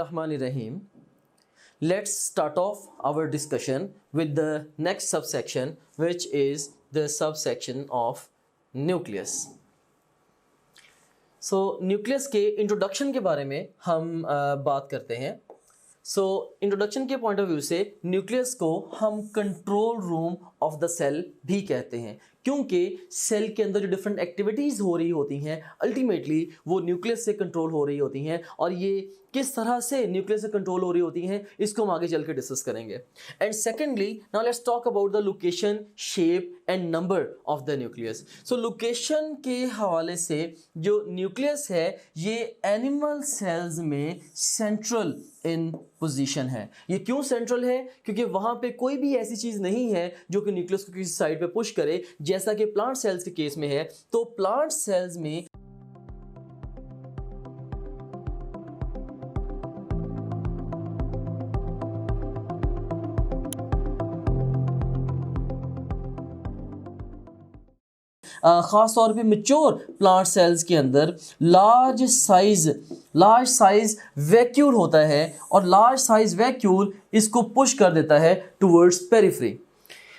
Bismillahirrahmanirrahim. Let's start off our discussion with the next subsection, which is the subsection of nucleus. So nucleus के introduction के बारे में हम बात करते हैं. सो इंट्रोडक्शन के पॉइंट ऑफ व्यू से न्यूक्लियस को हम control room of the cell भी कहते हैं, क्योंकि सेल के अंदर जो डिफरेंट एक्टिविटीज़ हो रही होती हैं अल्टीमेटली वो न्यूक्लियस से कंट्रोल हो रही होती हैं. और ये किस तरह से न्यूक्लियस से कंट्रोल हो रही होती हैं इसको हम आगे चल के डिस्कस करेंगे. And secondly now let's talk about the location, shape and number of the nucleus. So location के हवाले से जो न्यूक्लियस है ये एनिमल सेल्स में सेंट्रल इन पोजीशन है. ये क्यों सेंट्रल है? क्योंकि वहाँ पे कोई भी ऐसी चीज़ नहीं है जो कि न्यूक्लियस को किसी साइड पे पुश करे, जैसा कि प्लांट सेल्स के केस में है. तो प्लांट सेल्स में ख़ास तौर पे मैच्योर प्लांट सेल्स के अंदर लार्ज साइज वैक्यूल होता है और लार्ज साइज वैक्यूल इसको पुश कर देता है टुवर्ड्स पेरिफेरी.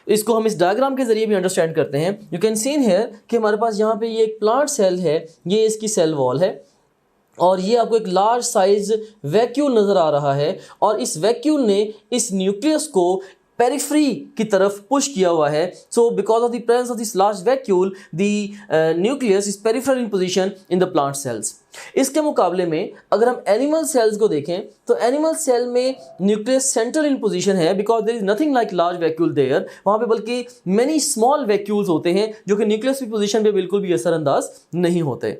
इसको हम इस डायग्राम के जरिए भी अंडरस्टैंड करते हैं. यू कैन सीन हियर कि हमारे पास यहाँ पे ये एक प्लांट सेल है, ये इसकी सेल वॉल है और ये आपको एक लार्ज साइज वैक्यूल नज़र आ रहा है और इस वैक्यूल ने इस न्यूक्लियस को पेरिफेरी की तरफ पुश किया हुआ है. So because of the presence of this large vacuole the nucleus is peripheral in position in the plant cells. इसके मुकाबले में अगर हम एनिमल सेल्स को देखें तो एनिमल सेल में न्यूक्लियस सेंट्रल इन पोजीशन है because there is nothing like large vacuole there. वहाँ पे बल्कि मेनी स्मॉल वैक्यूल्स होते हैं जो कि न्यूक्लियस की पोजीशन पे बिल्कुल भी असरअंदाज नहीं होते.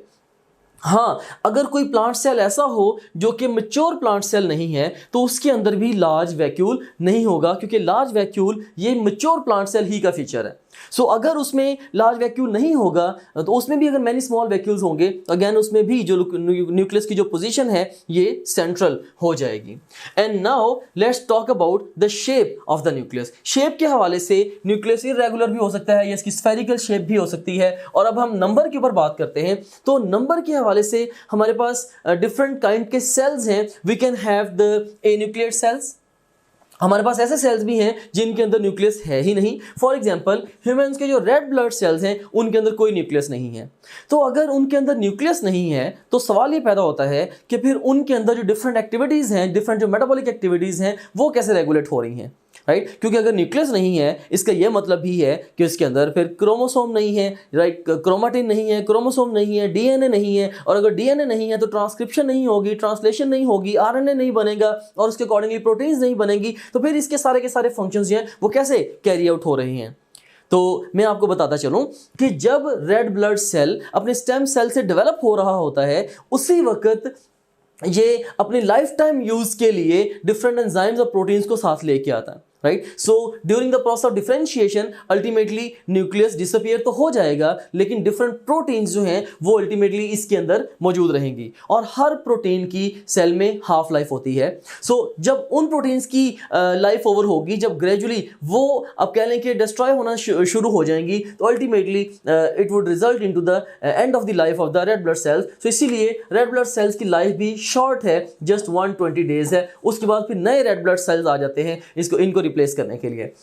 हाँ, अगर कोई प्लांट सेल ऐसा हो जो कि मैच्योर प्लांट सेल नहीं है तो उसके अंदर भी लार्ज वैक्यूल नहीं होगा, क्योंकि लार्ज वैक्यूल ये मैच्योर प्लांट सेल ही का फीचर है. सो अगर उसमें लार्ज वैक्यूल नहीं होगा तो उसमें भी अगर मैनी स्मॉल वैक्यूल्स होंगे अगेन उसमें भी जो न्यूक्लियस की जो पोजीशन है ये सेंट्रल हो जाएगी. And now let's talk about the shape of the nucleus. Shape के हवाले से न्यूक्लियस इरेगुलर भी हो सकता है या इसकी स्फेरिकल शेप भी हो सकती है. और अब हम नंबर के ऊपर बात करते हैं तो नंबर के हवाले से हमारे पास डिफरेंट काइंड के सेल्स हैं. We can have the anuclear cells. हमारे पास ऐसे सेल्स भी हैं जिनके अंदर न्यूक्लियस है ही नहीं. फॉर एग्जांपल ह्यूमंस के जो रेड ब्लड सेल्स हैं उनके अंदर कोई न्यूक्लियस नहीं है. तो अगर उनके अंदर न्यूक्लियस नहीं है तो सवाल ये पैदा होता है कि फिर उनके अंदर जो डिफरेंट एक्टिविटीज़ हैं, डिफरेंट जो मेटाबॉलिक एक्टिविटीज़ हैं वो कैसे रेगुलेट हो रही हैं, राइट? क्योंकि अगर न्यूक्लियस नहीं है इसका यह मतलब भी है कि उसके अंदर फिर क्रोमोसोम नहीं है, राइट? क्रोमेटिन नहीं है, क्रोमोसोम नहीं है, डीएनए नहीं है. और अगर डीएनए नहीं है तो ट्रांसक्रिप्शन नहीं होगी, ट्रांसलेशन नहीं होगी, आरएनए नहीं बनेगा और उसके अकॉर्डिंगली प्रोटीन्स नहीं बनेगी. तो फिर इसके सारे के सारे फंक्शंस जो हैं वो कैसे कैरी आउट हो रहे हैं? तो मैं आपको बताता चलूं कि जब रेड ब्लड सेल अपने स्टेम सेल से डेवलप हो रहा होता है उसी वक्त ये अपनी लाइफ टाइम यूज के लिए डिफरेंट एंजाइम्स और प्रोटीन्स को साथ लेके आता है, right? So during the process of differentiation ultimately nucleus disappear तो हो जाएगा लेकिन डिफरेंट प्रोटीन्स जो हैं वो अल्टीमेटली इसके अंदर मौजूद रहेंगी और हर प्रोटीन की सेल में हाफ लाइफ होती है. सो जब उन प्रोटीन्स की लाइफ ओवर होगी, जब ग्रेजुअली वो अब कह लें कि डिस्ट्रॉय होना शुरू हो जाएंगी तो ultimately it would result into the end of the life of the red blood cells. So इसीलिए रेड ब्लड सेल्स की लाइफ भी शॉर्ट है, जस्ट 120 डेज है. उसके बाद फिर नए रेड ब्लड सेल्स आ जाते हैं इनको रिप्लेस करने के लिए.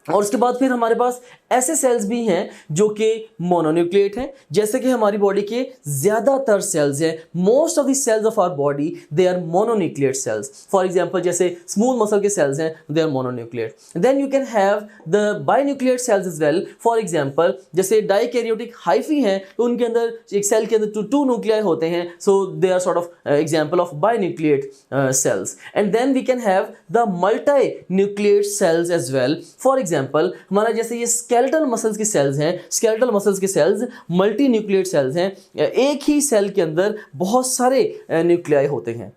और उसके बाद फिर हमारे पास ऐसे सेल्स भी हैं जो कि मोनोन्यूक्लिएट हैं, जैसे कि हमारी बॉडी के ज़्यादातर सेल्स हैं. Most of the cells of our body they are mononucleate cells. For example जैसे स्मूथ मसल के सेल्स हैं, they are mononucleate. Then you can have the binucleate cells as well. For example जैसे dikaryotic hyphae हैं तो उनके अंदर एक cell के अंदर टू न्यूक्लियाई होते हैं. So they are sort of example of binucleate cells. And then we can have the multinucleate cells as well. For example हमारा जैसे ये स्केलेटल मसल्स के सेल्स हैं, स्केलेटल मसल्स के सेल्स मल्टी न्यूक्लिएट सेल्स हैं. एक ही cell के अंदर बहुत सारे न्यूक्लियाई होते हैं.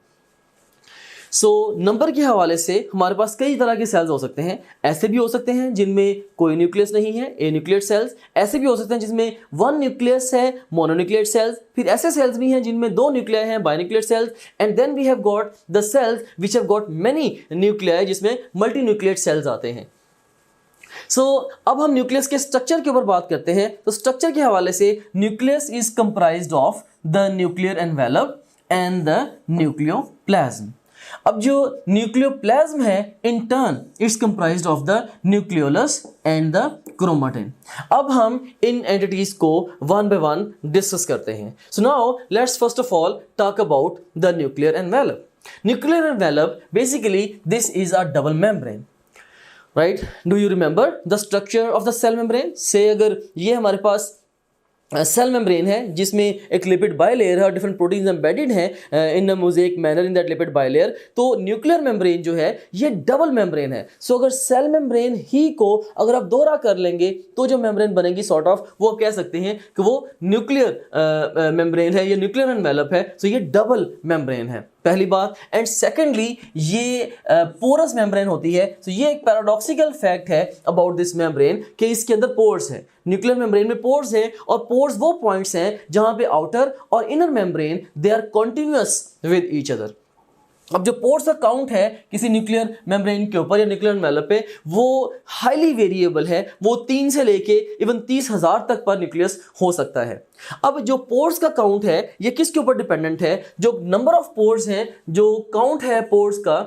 सो नंबर के हवाले से हमारे पास कई तरह के सेल्स हो सकते हैं. ऐसे भी हो सकते हैं जिनमें कोई न्यूक्लियस नहीं है, एन्यूक्लिएट सेल्स. ऐसे भी हो सकते हैं जिसमें वन न्यूक्लियस है, मोनोन्यूक्लिएट सेल्स. फिर ऐसे सेल्स भी हैं जिनमें दो न्यूक्लियाई हैं, binucleate cells. And then we have got the cells which have got many nuclei, जिसमें मल्टी न्यूक्लिएट सेल्स आते हैं. अब हम न्यूक्लियस के स्ट्रक्चर के ऊपर बात करते हैं. तो स्ट्रक्चर के हवाले से nucleus is comprised of the nuclear envelope and the nucleoplasm. अब जो न्यूक्लियोप्लाज्म है in turn it's comprised of the nucleolus and the chromatin. अब हम इन एंटिटीज को वन बाय वन डिस्कस करते हैं। So now let's first of all talk about the nuclear envelope. Nuclear envelope basically this is a double membrane, right? Do you remember the structure of the cell membrane? से अगर ये हमारे पास cell membrane है जिसमें एक lipid bilayer है और different proteins embedded हैं in a mosaic manner in that lipid bilayer, तो न्यूक्लियर मेम्ब्रेन जो है ये डबल मेम्ब्रेन है। सो अगर सेल मेम्ब्रेन ही को अगर आप दोहरा कर लेंगे तो जो मेम्ब्रेन बनेगी सॉर्ट ऑफ, वो आप कह सकते हैं कि वो न्यूक्लियर मेम्ब्रेन है या न्यूक्लियर एनवेलप है। सो ये डबल मेम्ब्रेन है, पहली बात। एंड सेकेंडली ये पोरस मेम्ब्रेन होती है। तो ये एक पैराडॉक्सिकल फैक्ट है अबाउट दिस मेम्ब्रेन कि इसके अंदर पोर्स है। न्यूक्लियर मेम्ब्रेन में पोर्स है और पोर्स वो पॉइंट्स हैं जहां पे आउटर और inner membrane they are continuous with each other. अब जो पोर्स का काउंट है किसी न्यूक्लियर मेम्ब्रेन के ऊपर या न्यूक्लियर एनवेलप पे वो हाईली वेरिएबल है, वो 3 से लेके इवन 30,000 तक पर न्यूक्लियस हो सकता है। अब जो पोर्स का काउंट है ये किसके ऊपर डिपेंडेंट है? जो नंबर ऑफ पोर्स हैं, जो काउंट है पोर्स का,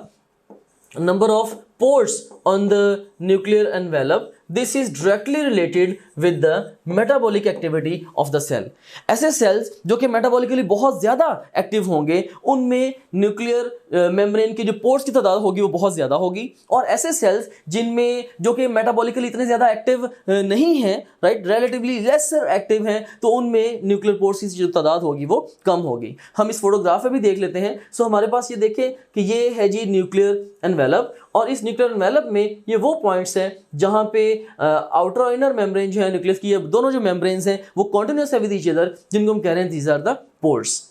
number of pores on the nuclear envelope, this is directly related with the metabolic activity of the cell। ऐसे सेल्स जो कि मेटाबॉलिकली बहुत ज़्यादा एक्टिव होंगे उनमें न्यूक्लियर मेम्ब्रेन की जो पोर्स की तादाद होगी वो बहुत ज़्यादा होगी, और ऐसे सेल्स जिनमें जो कि मेटाबॉलिकली इतने ज़्यादा एक्टिव नहीं हैं, राइट, रिलेटिवली लेसर एक्टिव हैं, तो उनमें न्यूक्लियर पोर्स की जो तादाद होगी वो कम होगी। हम इस फोटोग्राफ में भी देख लेते हैं। सो हमारे पास ये देखें कि ये है जी न्यूक्लियर एनवेलप, और इस न्यूक्लियर एनवेलप में ये वो पॉइंट्स हैं जहां पे आउटर और इनर मेम्ब्रेन जो है न्यूक्लियस की, ये दोनों जो मेम्ब्रेन्स हैं वो कॉन्टिन्यूअस है विद ईच अदर, जिनको हम कह रहे हैं दीज आर द पोर्स।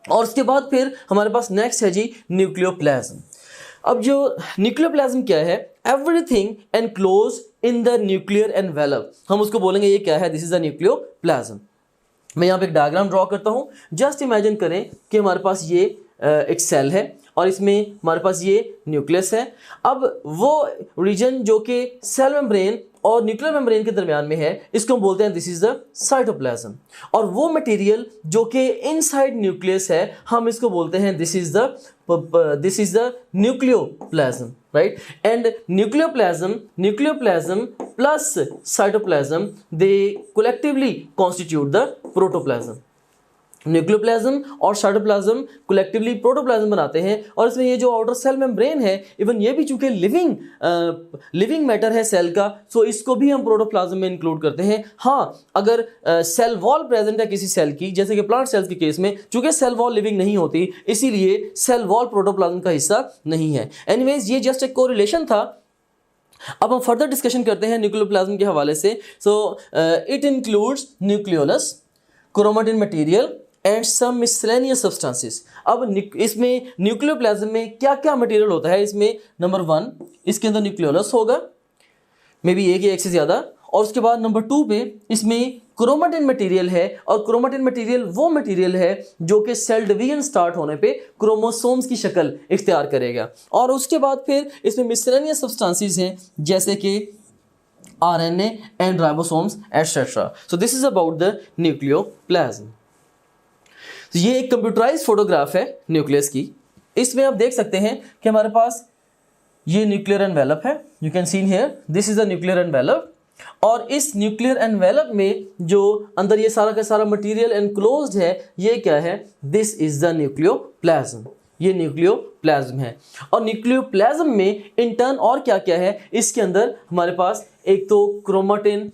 और उसके बाद फिर हमारे पास नेक्स्ट है जी न्यूक्लियोप्लाज्म। अब जो न्यूक्लियोप्लाज्म क्या है? Everything enclose in the nuclear envelope, हम उसको बोलेंगे ये क्या है? This is the nucleoplasm. मैं यहाँ पे एक डायग्राम ड्रॉ करता हूँ। जस्ट इमेजिन करें कि हमारे पास ये एक सेल है और इसमें हमारे पास ये न्यूक्लियस है। अब वो रीजन जो कि सेल मेम्ब्रेन और न्यूक्लियर मेम्ब्रेन के दरमियान में है इसको हम बोलते हैं दिस इज द साइटोप्लाज्म, और वो मटेरियल जो कि इनसाइड न्यूक्लियस है हम इसको बोलते हैं this is the nucleoplasm, right? And nucleoplasm plus cytoplasm they collectively constitute the protoplasm. Nucleoplasm और साइटोप्लाज्म कलेक्टिवली प्रोटोप्लाज्म बनाते हैं, और इसमें ये जो आउटर सेल मेम्ब्रेन है इवन ये भी चूंकि लिविंग मैटर है सेल का, सो इसको भी हम प्रोटोप्लाज्म में इंक्लूड करते हैं। हाँ, अगर सेल वॉल प्रेजेंट है किसी सेल की, जैसे कि प्लांट सेल्स के केस में, चूंकि सेल वॉल लिविंग नहीं होती इसीलिए सेल वॉल प्रोटोप्लाज्म का हिस्सा नहीं है। एनीवेज ये जस्ट एक कोरिलेशन था। अब हम फर्दर डिस्कशन करते हैं न्यूक्लियोप्लाज्म के हवाले से। So it includes nucleolus, chromatin material and some miscellaneous substances. अब इसमें न्यूक्लियोप्लाज्म में क्या क्या मटेरियल होता है? इसमें नंबर 1 इसके अंदर न्यूक्लियोलस होगा, मे बी एक या एक से ज़्यादा, और उसके बाद नंबर 2 पे इसमें क्रोमेटिन मटेरियल है, और क्रोमेटिन मटेरियल वो मटेरियल है जो कि सेल डिवीजन स्टार्ट होने पे क्रोमोसोम्स की शक्ल इख्तियार करेगा, और उसके बाद फिर इसमें मिसलेनियस सब्सटेंसेस हैं जैसे कि RNA and ribosomes etcetera. So this is about the nucleoplasm. तो ये एक कंप्यूटराइज फोटोग्राफ है न्यूक्लियस की। इसमें आप देख सकते हैं कि हमारे पास ये न्यूक्लियर एनवेलप है, you can see here this is the nuclear envelope, और इस न्यूक्लियर एनवेलप में जो अंदर ये सारा का सारा मटेरियल एनक्लोज्ड है ये क्या है? This is the nucleoplasm. ये न्यूक्लियोप्लाज्म है, और न्यूक्लियोप्लाज्म में इंटर्न और क्या क्या है? इसके अंदर हमारे पास एक तो क्रोमेटिन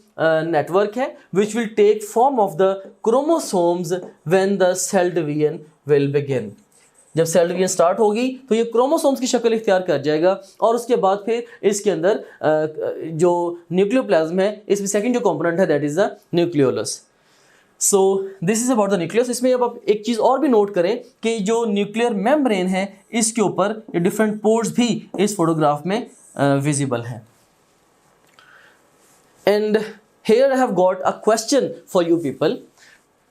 नेटवर्क है which will take form of the chromosomes when the cell division will begin. जब सेल डिवीजन स्टार्ट होगी तो ये क्रोमोसोम्स की शक्ल इख्तियार कर जाएगा, और उसके बाद फिर इसके अंदर जो न्यूक्लियोप्लाज्म है इसमें सेकंड जो कंपोनेंट है that is the nucleolus. So this is about the nucleus. इसमें अब आप एक चीज़ और भी नोट करें कि जो न्यूक्लियर मेम्ब्रेन है इसके ऊपर ये डिफरेंट पोर्स भी इस फोटोग्राफ में विजिबल हैं। And here I have got a question for you people.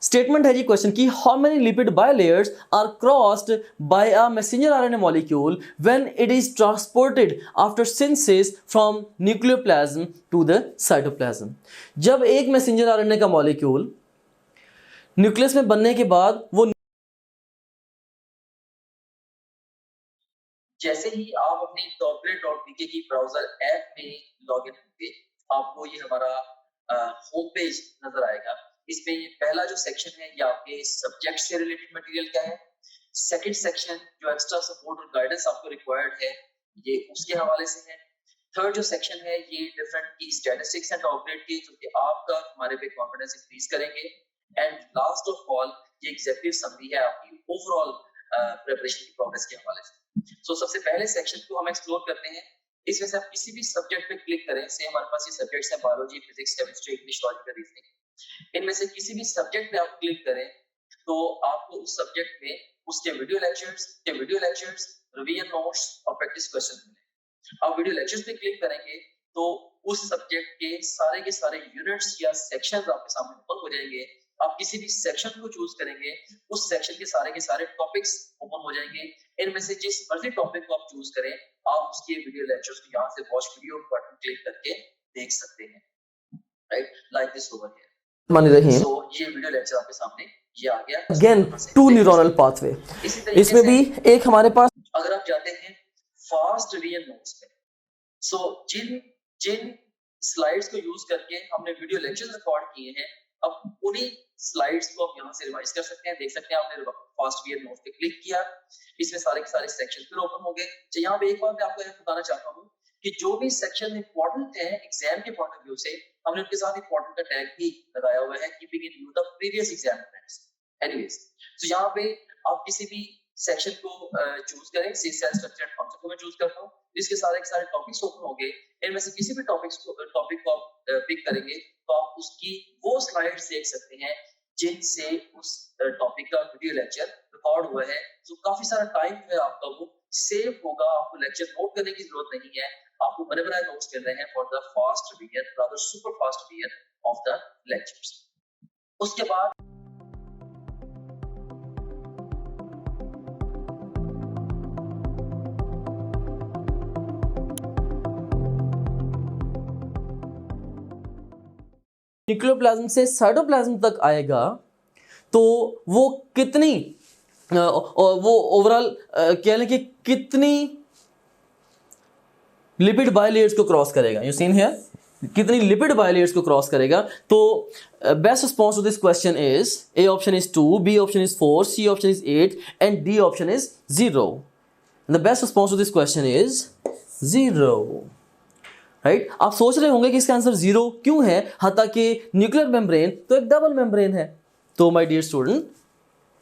Statement है जी क्वेश्चन की, how many lipid bilayers are crossed by a messenger RNA molecule when it is transported after synthesis from nucleoplasm to the cytoplasm. जब एक messenger RNA का molecule nucleus में बनने के बाद वो जैसे ही आप अपनी topgrade.pk की ब्राउजर ऐप में लॉगिन होंगे, आपको ये हमारा होम पेज नजर आएगा। इसमें ये पहला जो सेक्शन है ये आपके सब्जेक्ट से रिलेटेड मटेरियल का है। सेकंड सेक्शन जो एक्स्ट्रा सपोर्ट और गाइडेंस आपको रिक्वायर्ड है ये उसके हवाले से है। थर्ड जो सेक्शन है ये डिफरेंट की स्टैटिस्टिक्स एंड टॉपग्रेड की, जो कि आपका हमारे पे कॉन्फिडेंस इंक्रीज करेंगे। एंड लास्ट ऑफ ऑल ये एग्जीक्यूटिव समरी है आपकी ओवरऑल प्रिपरेशन की प्रोग्रेस के हवाले से। सो सबसे पहले सेक्शन को हम एक्सप्लोर करते हैं। इसमें से आप किसी भी सब्जेक्ट पे क्लिक करें, से हमारे पास ये सब्जेक्ट्स हैं biology, physics, chemistry, English, logical reasoning. इनमें से किसी भी सब्जेक्ट पे आप क्लिक करें तो आपको उस सब्जेक्ट में उसके वीडियो लेक्चर्स, रिवीजन नोट्स और प्रैक्टिस क्वेश्चन मिले। आप वीडियो लेक्चर्स पे क्लिक करेंगे तो उस सब्जेक्ट के सारे यूनिट्स या सेक्शंस आपके सामने ओपन हो जाएंगे। आप किसी भी सेक्शन को चूज करेंगे, उस सेक्शन के सारे टॉपिक्स ओपन हो जाएंगे। इनमें से जिस मर्जी टॉपिक को आप चूज करें, आप उसके वीडियो लेक्चर्स को यहाँ से वॉच वीडियो बटन क्लिक करके देख सकते हैं, right, like this over here. So ये वीडियो लेक्चर आपके सामने ये आ गया। अगेन टू न्यूरल पाथवे, इसमें भी एक हमारे पास, अगर आप जाते हैं फास्ट रिवीजन नोट्स पे, सो जिन स्लाइड्स को यूज करके हमने वीडियो लेक्चर्स रिकॉर्ड किए हैं, अब उन्हीं स्लाइड्स को आप यहाँ से रिवाइज कर सकते हैं। देख सकते हैं आपने फास्ट रिवीजन नोट्स पे क्लिक किया, इसमें सारे के सारे सेक्शन फिर ओपन हो गए। तो यहाँ पे एक बात मैं आपको बताना चाहता हूँ कि जो भी सेक्शन इंपॉर्टेंट है एग्जाम के पॉइंट ऑफ व्यू से, हमने उनके साथ इंपॉर्टेंट का टैग भी लगाया हुआ है, keeping in view the previous exam friends. Anyways, तो यहाँ पे आप किसी भी सेक्शन को चूज करें। सी सेल स्ट्रक्चर एंड फंक्शन को मैं चूज करता हूँ। इसके सारे टॉपिक्स ओपन हो गए। इनमें से किसी भी टॉपिक को आप पिक करेंगे तो आप उसकी वो स्लाइड्स देख सकते हैं जिनसे उस टॉपिक का वीडियो लेक्चर रिकॉर्ड हुआ है। तो काफी सारा टाइम जो है आपका वो सेव होगा। आपको लेक्चर नोट करने की जरूरत नहीं है, आपको बड़े बड़े नोट्स मिल रहे हैं for the fast revision, rather super fast revision of the lectures. उसके बाद न्यूक्लियोप्लाज्म से साइटोप्लाज्म तक आएगा तो वो कितनी वो ओवरऑल कह लें कि कितनी लिपिड बायलेयर्स को क्रॉस करेगा। यू सीन हियर, कितनी लिपिड बायलेयर्स को क्रॉस करेगा। तो best response to this question is A option is 2, B option is 4, C option is 8 and D option is 0। The best response to this question is 0, right. आप सोच रहे होंगे कि इसका आंसर 0 क्यों है, हालांकि न्यूक्लियर मेम्ब्रेन तो एक डबल मेम्ब्रेन है। तो my dear student,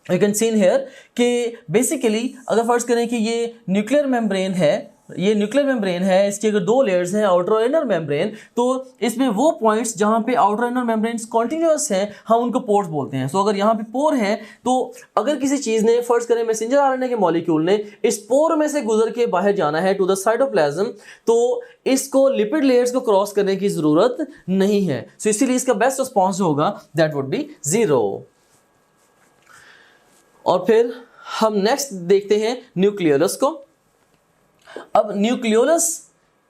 you can seen here कि बेसिकली अगर फर्ज करें कि ये न्यूक्लियर मेम्ब्रेन है, इसके अगर 2 लेयर्स हैं, आउटर और इनर मेम्ब्रेन, तो इसमें वो पॉइंट्स जहां पे आउटर इनर मेम्ब्रेन्स कॉन्टिन्यूअस हैं, हम उनको पोर्स बोलते हैं। सो अगर यहाँ पे पोर है तो अगर किसी चीज ने, फर्ज करें मैसेंजर आरएनए के मॉलिक्यूल ने इस पोर में से गुजर के बाहर जाना है टू द साइटोप्लाज्म, तो इसको लिपिड लेयर्स को क्रॉस करने की जरूरत नहीं है। सो इसीलिए इसका बेस्ट रिस्पॉन्स जो होगा दैट वुड बी 0। और फिर हम नेक्स्ट देखते हैं न्यूक्लियोलस को। अब न्यूक्लियोलस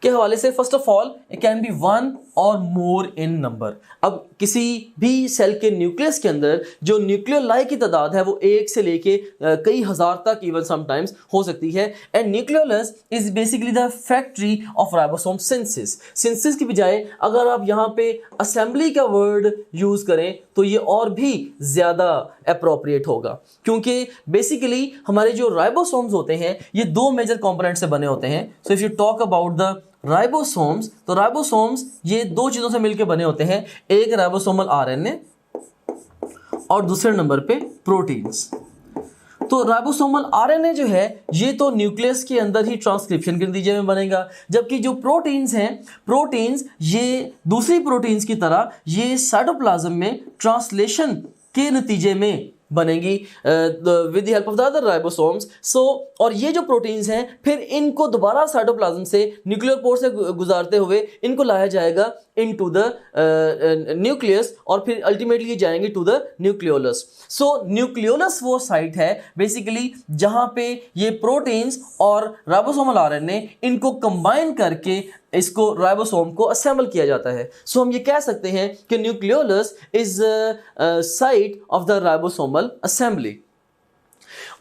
के हवाले से first of all it can be 1 और मोर इन नंबर। अब किसी भी सेल के न्यूक्लियस के अंदर जो न्यूक्लियोलाई की तादाद है वो 1 से लेके कई हजार तक इवन समटाइम्स हो सकती है। And nucleolus is basically the factory of ribosome synthesis की बजाय अगर आप यहाँ पे असेंबली का वर्ड यूज करें तो ये और भी ज्यादा अप्रोप्रिएट होगा, क्योंकि बेसिकली हमारे जो राइबोसोम्स होते हैं ये 2 मेजर कंपोनेंट से बने होते हैं। So if you talk about the ribosomes, तो राइबोसोम्स ये 2 चीजों से मिलकर बने होते हैं, एक राइबोसोमल आरएनए और दूसरे नंबर पे प्रोटीन्स। तो राइबोसोमल आरएनए जो है ये तो न्यूक्लियस के अंदर ही ट्रांसक्रिप्शन के नतीजे में बनेगा, जबकि जो प्रोटीन्स हैं, प्रोटीन्स ये दूसरी प्रोटीन्स की तरह ये साइटोप्लाज्म में ट्रांसलेशन के नतीजे में बनेगी with the help of the other ribosomes. So और ये जो प्रोटीन्स हैं फिर इनको दोबारा साइटोप्लाज्म से न्यूक्लियर पोर से गुजारते हुए इनको लाया जाएगा इनटू द न्यूक्लियस और फिर अल्टीमेटली जाएंगे to the nucleolus. So nucleolus वो साइट है बेसिकली जहां पे ये प्रोटीन्स और राइबोसोमल आरएनए इनको कंबाइन करके इसको राइबोसोम को असेंबल किया जाता है। सो हम ये कह सकते हैं कि nucleolus is site of the ribosomal assembly.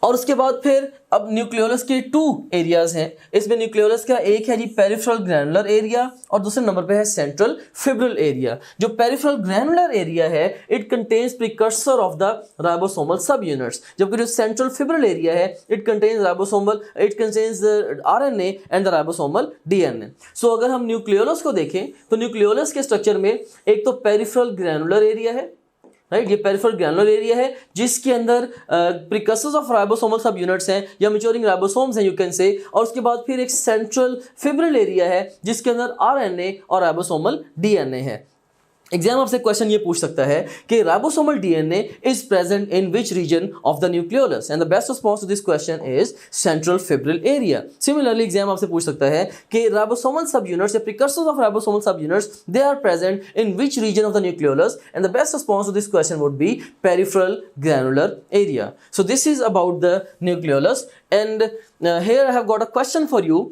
और उसके बाद फिर अब न्यूक्लियोलस के 2 एरियाज हैं। इसमें न्यूक्लियोलस का एक है जी पेरिफेरल ग्रैनुलर एरिया और दूसरे नंबर पे है सेंट्रल फिब्रिल एरिया। जो पेरिफेरल ग्रैनुलर एरिया है it contains precursor of the ribosomal subunits, जबकि जो सेंट्रल फिब्रिल एरिया है it contains RNA and the ribosomal DNA. So अगर हम न्यूक्लियोलस को देखें तो न्यूक्लियोलस के स्ट्रक्चर में एक तो पेरिफेरल ग्रैनुलर एरिया है, राइट, ये पेरिफेरल ग्रैनुलर एरिया है जिसके अंदर प्रिकर्सर्स ऑफ राइबोसोमल सब यूनिट्स हैं या मैच्योरिंग राइबोसोम्स हैं यू कैन से, और उसके बाद फिर एक सेंट्रल फिब्रिल एरिया है जिसके अंदर आरएनए और राइबोसोमल डीएनए है। एग्जाम आपसे क्वेश्चन ये पूछ सकता है कि ribosomal DNA is present in which region of the nucleolus, and the best response to this question is central fibril area. Similarly exam आपसे पूछ सकता है कि राइबोसोमल सब यूनिट्स या precursors of ribosomal subunits they are present in which region of the nucleolus, and the best response to this question would B peripheral granular area. So this is about the nucleolus, and here I have got a question for you.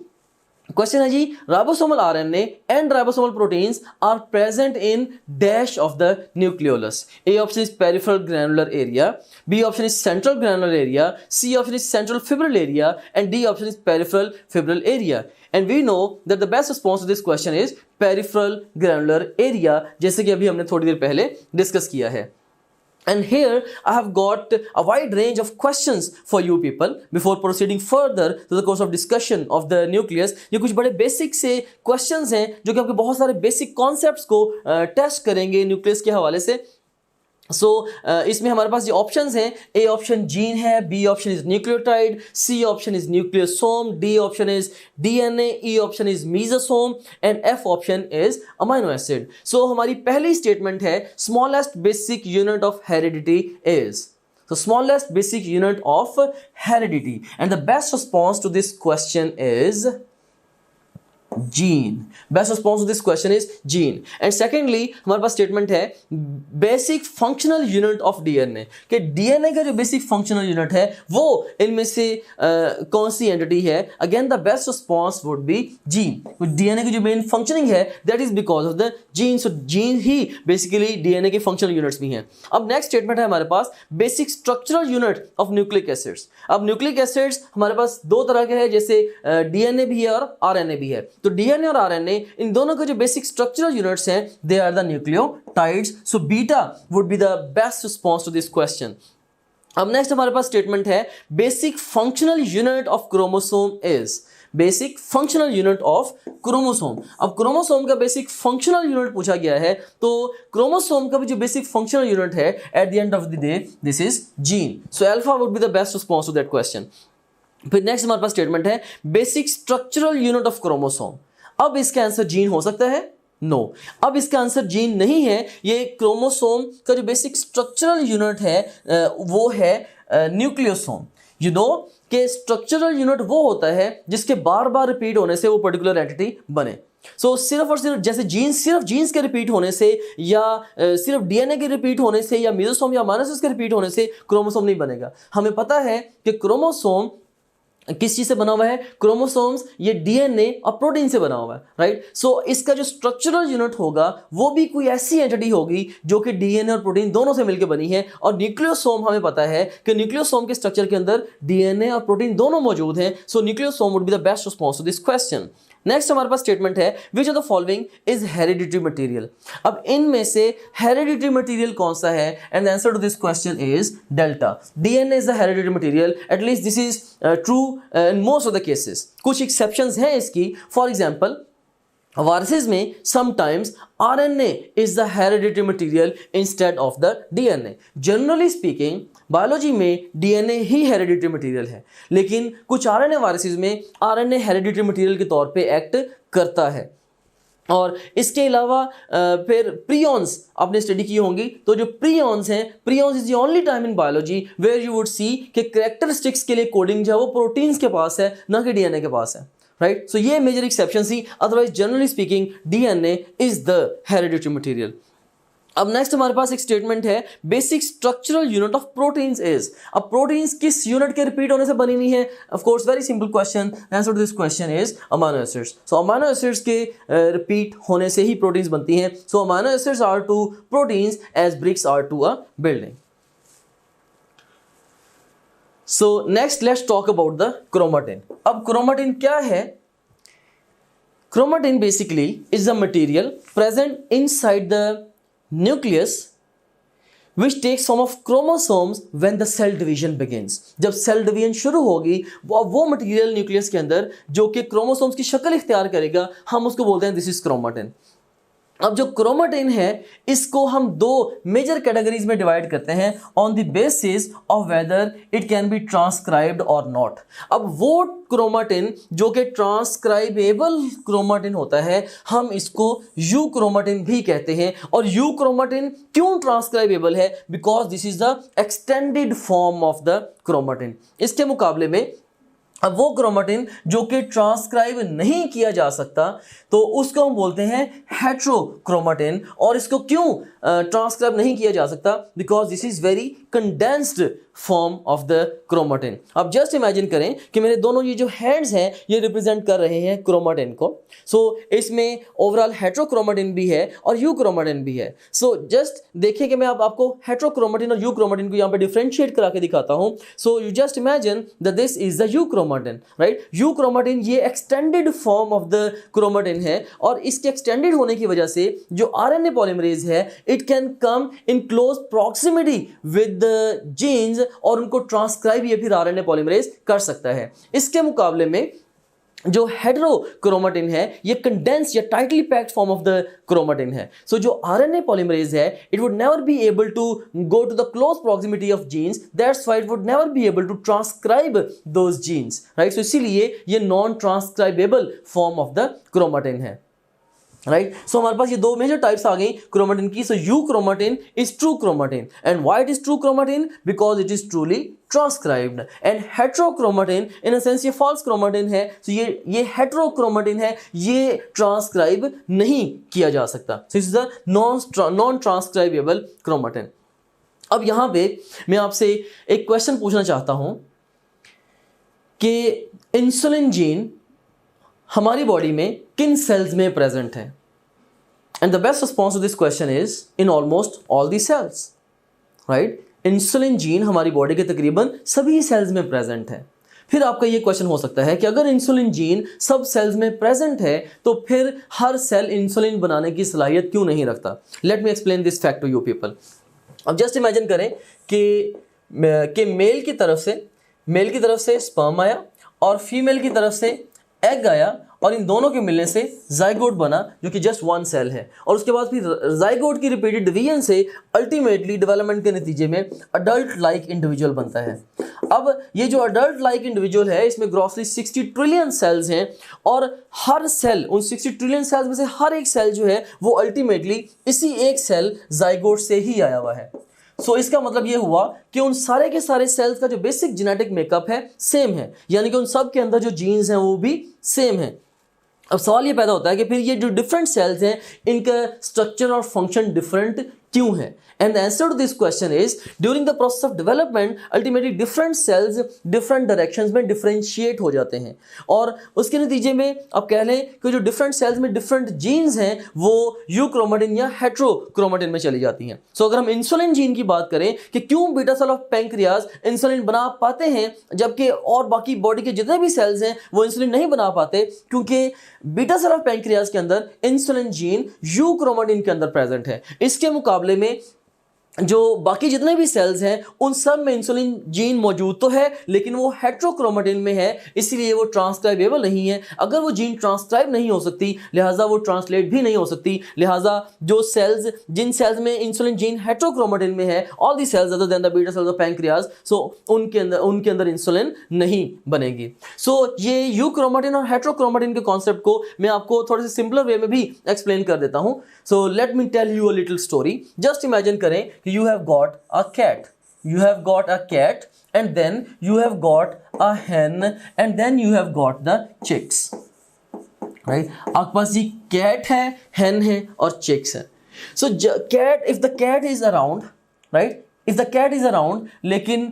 Question है जी, ribosomal RNA and ribosomal proteins are present in dash of the nucleolus. A option is peripheral granular area, B option is central granular area, C option is central fibril area, and D option is peripheral fibril area. And we know that the best response to this question is peripheral granular area, जैसे कि अभी हमने थोड़ी देर पहले discuss किया है। And here I have got a wide range of questions for you people before proceeding further to the course of discussion of the nucleus. ये कुछ बड़े बेसिक से questions हैं जो कि आपके बहुत सारे बेसिक कॉन्सेप्ट्स को टेस्ट करेंगे न्यूक्लियस के हवाले से। सो इसमें हमारे पास ये ऑप्शंस हैं, ए ऑप्शन जीन है, B option is nucleotide, C option is nucleosome, D option is DNA, E option is mesosome and F option is amino acid. So हमारी पहली स्टेटमेंट है smallest basic unit of heredity is, so smallest basic unit of heredity, and the best response to this question is gene. Best response to this question is gene. And secondly हमारे पास statement है basic functional unit of DNA, कि DNA का जो basic functional unit है वो इनमें से कौन सी एंटिटी है। Again the best response would be gene. DNA की जो मेन फंक्शनिंग है that is because of the gene. So gene ही बेसिकली डीएनए के फंक्शनल यूनिट्स भी हैं। अब नेक्स्ट स्टेटमेंट है हमारे पास basic structural unit of nucleic acids. अब न्यूक्लिक एसिड्स हमारे पास दो तरह के हैं, जैसे डीएनए भी है और आरएनए भी है। तो डीएनए और आरएनए इन दोनों के जो बेसिक स्ट्रक्चरल यूनिट्स हैं they are the nucleotides. So beta would be the best response to this question. अब नेक्स्ट हमारे पास स्टेटमेंट है basic functional unit of chromosome is, basic functional unit of chromosome. अब chromosome का basic functional unit पूछा गया है, तो क्रोमोसोम का भी जो बेसिक फंक्शनल यूनिट है at the end of the day this is gene. So alpha would be the best response to that question. फिर नेक्स्ट हमारे पास स्टेटमेंट है basic structural unit of chromosome. अब इसका आंसर जीन हो सकता है? नो, अब इसका आंसर जीन नहीं है। ये क्रोमोसोम का जो बेसिक स्ट्रक्चरल यूनिट है वो है न्यूक्लियोसोम। यू नो कि स्ट्रक्चरल यूनिट वो होता है जिसके बार बार रिपीट होने से वो पर्टिकुलर एंटिटी बने। सो सिर्फ और सिर्फ जैसे सिर्फ जीन्स के रिपीट होने से या सिर्फ डीएनए के रिपीट होने से या मेसोसोम या माइटोसिस के रिपीट होने से क्रोमोसोम नहीं बनेगा। हमें पता है कि क्रोमोसोम किस चीज से बना हुआ है, क्रोमोसोम्स ये डीएनए और प्रोटीन से बना हुआ है, राइट। सो इसका जो स्ट्रक्चरल यूनिट होगा वो भी कोई ऐसी एंटिटी होगी जो कि डीएनए और प्रोटीन दोनों से मिलकर बनी है। और न्यूक्लियोसोम हमें पता है कि न्यूक्लियोसोम के स्ट्रक्चर के अंदर डीएनए और प्रोटीन दोनों मौजूद हैं। So nucleosome would be the best response to this question. Next हमारे पास स्टेटमेंट है which of the following is hereditary material. अब इनमें से हेरिडिटरी मटेरियल कौन सा है, and the answer to this question is delta. DNA is the hereditary material, at least this is true in most of the cases. कुछ exceptions हैं इसकी, for example viruses में sometimes RNA is the hereditary material instead of the DNA. Generally speaking, biology में DNA ही hereditary material है, लेकिन कुछ RNA viruses में RNA hereditary material के तौर पे एक्ट करता है। और इसके अलावा फिर प्रियॉन्स आपने स्टडी की होंगी, तो जो प्रियॉन्स हैं, prions is the only time in biology where you would see कि कैरेक्टरिस्टिक्स के लिए कोडिंग जो है वो प्रोटीन्स के पास है, ना कि डीएनए के पास है, राइट। सो ये मेजर एक्सेप्शन थी, otherwise generally speaking DNA is the hereditary material. अब नेक्स्ट हमारे पास एक स्टेटमेंट है basic structural unit of proteins is. अब प्रोटीन्स किस यूनिट के रिपीट होने से बनी हुई है? Of course very simple question, answer to this question is amino acids. So amino acids के रिपीट होने से ही प्रोटीन्स बनती हैं। So amino acids are to proteins as BRICS are to a building. So next let's talk about the chromatin. अब chromatin क्या है? Chromatin basically is the material present inside the nucleus which takes form of chromosomes when the cell division begins. जब cell division शुरू होगी वो material nucleus के अंदर जो कि क्रोमोसोम्स की शक्ल इख्तियार करेगा, हम उसको बोलते हैं दिस इज क्रोमेटिन। अब जो क्रोमेटिन है इसको हम दो मेजर कैटेगरीज में डिवाइड करते हैं on the basis of whether it can be transcribed और नॉट। अब वो क्रोमेटिन जो कि ट्रांसक्राइबेबल क्रोमेटिन होता है हम इसको यू क्रोमेटिन भी कहते हैं। और यू क्रोमेटिन क्यों ट्रांसक्राइबेबल है? Because this is the extended form of the chromatin. इसके मुकाबले में अब वो क्रोमेटिन जो कि ट्रांसक्राइब नहीं किया जा सकता तो उसको हम बोलते हैं हेट्रोक्रोमेटिन। और इसको क्यों ट्रांसक्राइब नहीं किया जा सकता? Because this is very condensed form of the chromatin. अब जस्ट इमेजिन करें कि मेरे दोनों ये जो हैंड्स हैं ये रिप्रेजेंट कर रहे हैं क्रोमेटिन को। सो इसमें ओवरऑल हेट्रोक्रोमेटिन भी है और यू क्रोमेटिन भी है। सो जस्ट देखिए कि मैं आपको हेट्रोक्रोमेटिन और यू क्रोमेटिन को यहाँ पे डिफरेंशिएट करा के दिखाता हूँ। So you just imagine that this is the euchromatin, right. Euchromatin ये extended form of the chromatin है और इसके एक्सटेंडेड होने की वजह से जो आरएनए पॉलीमरेज है it can come in close proximity with the genes और उनको ट्रांसक्राइब या फिर आरएनए पॉलीमरेज कर सकता है। इसके मुकाबले में जो हेटेरोक्रोमेटिन है ये कंडेंस या tightly packed form of the chromatin है। सो जो आरएनए पॉलीमरेज है it would never be able to go to the close proximity of genes, that's why it would never be able to transcribe those genes, right. So इसीलिए ये non transcribable form of the chromatin है, right. So हमारे पास ये दो major types आ गई chromatin की। So you chromatin is true chromatin and why it is true chromatin? Because it is truly transcribed. And heterochromatin in a sense ये false chromatin है। सो ये हेट्रोक्रोमेटिन है, ये ट्रांसक्राइब नहीं किया जा सकता। So is the non transcribable chromatin. अब यहाँ पे मैं आपसे एक क्वेश्चन पूछना चाहता हूं कि इंसुलिन जीन हमारी बॉडी में किन सेल्स में प्रेजेंट है? And the best response to this question is in almost all the cells, right. Insulin gene हमारी बॉडी के तकरीबन सभी सेल्स में प्रेजेंट है। फिर आपका ये क्वेश्चन हो सकता है कि अगर इंसुलिन जीन सब सेल्स में प्रेजेंट है तो फिर हर सेल इंसुलिन बनाने की सलाहियत क्यों नहीं रखता? Let me explain this fact to you people. अब जस्ट इमेजिन करें कि मेल की तरफ से स्पर्म आया और फीमेल की तरफ से एग आया और इन दोनों के मिलने से जाइगोट बना जो कि जस्ट वन सेल है। और उसके बाद फिर जाइगोट की रिपीटेड डिवीजन से अल्टीमेटली डेवलपमेंट के नतीजे में अडल्ट लाइक इंडिविजुअल बनता है। अब ये जो अडल्ट लाइक इंडिविजुअल है इसमें ग्रॉसली 60 ट्रिलियन सेल्स हैं और हर सेल उन 60 ट्रिलियन सेल्स में से हर एक सेल जो है वो अल्टीमेटली इसी एक सेल जाइगोट से ही आया हुआ है। सो इसका मतलब ये हुआ कि उन सारे के सारे सेल्स का जो बेसिक जेनेटिक मेकअप है सेम है, यानी कि उन सब के अंदर जो जीन्स हैं वो भी सेम है। अब सवाल ये पैदा होता है कि फिर ये जो डिफरेंट सेल्स हैं इनका स्ट्रक्चर और फंक्शन डिफरेंट क्यों है? And the answer to this question is during the process of development ultimately different cells different directions में डिफरेंशिएट हो जाते हैं और उसके नतीजे में अब कह लें कि जो डिफरेंट सेल्स में डिफरेंट जीन्स हैं वो यू क्रोमेटिन या हेट्रोक्रोमेटिन में चली जाती हैं। सो अगर हम इंसुलिन जीन की बात करें कि क्यों beta cell of pancreas insulin बना पाते हैं जबकि और बाकी बॉडी के जितने भी सेल्स हैं वो इंसुलिन नहीं बना पाते, क्योंकि बीटा सेल ऑफ पैंक्रियाज के अंदर इंसुलिन जीन यू क्रोमेटिन के अंदर प्रेजेंट है। इसके मुकाबले में जो बाकी जितने भी सेल्स हैं उन सब में इंसुलिन जीन मौजूद तो है लेकिन वो हेट्रोक्रोमेटिन में है, इसीलिए वो ट्रांसक्राइबेबल नहीं है। अगर वो जीन ट्रांसक्राइब नहीं हो सकती लिहाजा वो ट्रांसलेट भी नहीं हो सकती, लिहाजा जो सेल्स जिन सेल्स में इंसुलिन जीन हेट्रोक्रोमेटिन में है all the cells other than the beta cells of pancreas, so उनके अंदर इंसुलिन नहीं बनेगी। सो ये यू क्रोमेटिन और हेट्रोक्रोमेटिन के कॉन्सेप्ट को मैं आपको थोड़े से सिंपलर वे में भी एक्सप्लेन कर देता हूं। So let me tell you a little story. Just imagine करें you have got a cat, and then you have got a hen and then you have got the chicks, right? आपके पास ये cat है, hen है और chicks है। So if the cat is around, right? If the cat is around, लेकिन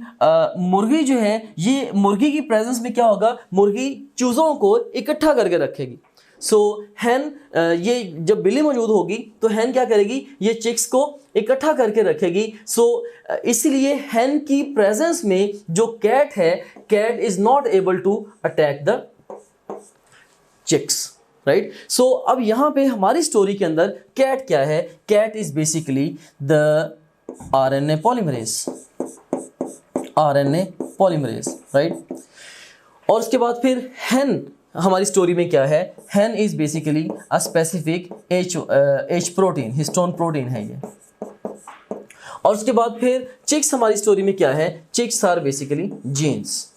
मुर्गी जो है ये मुर्गी की प्रेजेंस में क्या होगा, मुर्गी चूज़ों को इकट्ठा करके रखेगी। सो हैन ये जब बिल्ली मौजूद होगी तो हैन क्या करेगी, ये चिक्स को इकट्ठा करके रखेगी। सो इसलिए हैन की प्रेजेंस में जो कैट है, cat is not able to attack the chicks, right. So अब यहां पे हमारी स्टोरी के अंदर कैट क्या है, cat is basically the RNA polymerase, RNA polymerase, right. और उसके बाद फिर हैन हमारी स्टोरी में क्या है, hen is basically a specific H protein, histone protein है ये। और उसके बाद फिर चिक्स हमारी स्टोरी में क्या है, chicks are basically genes,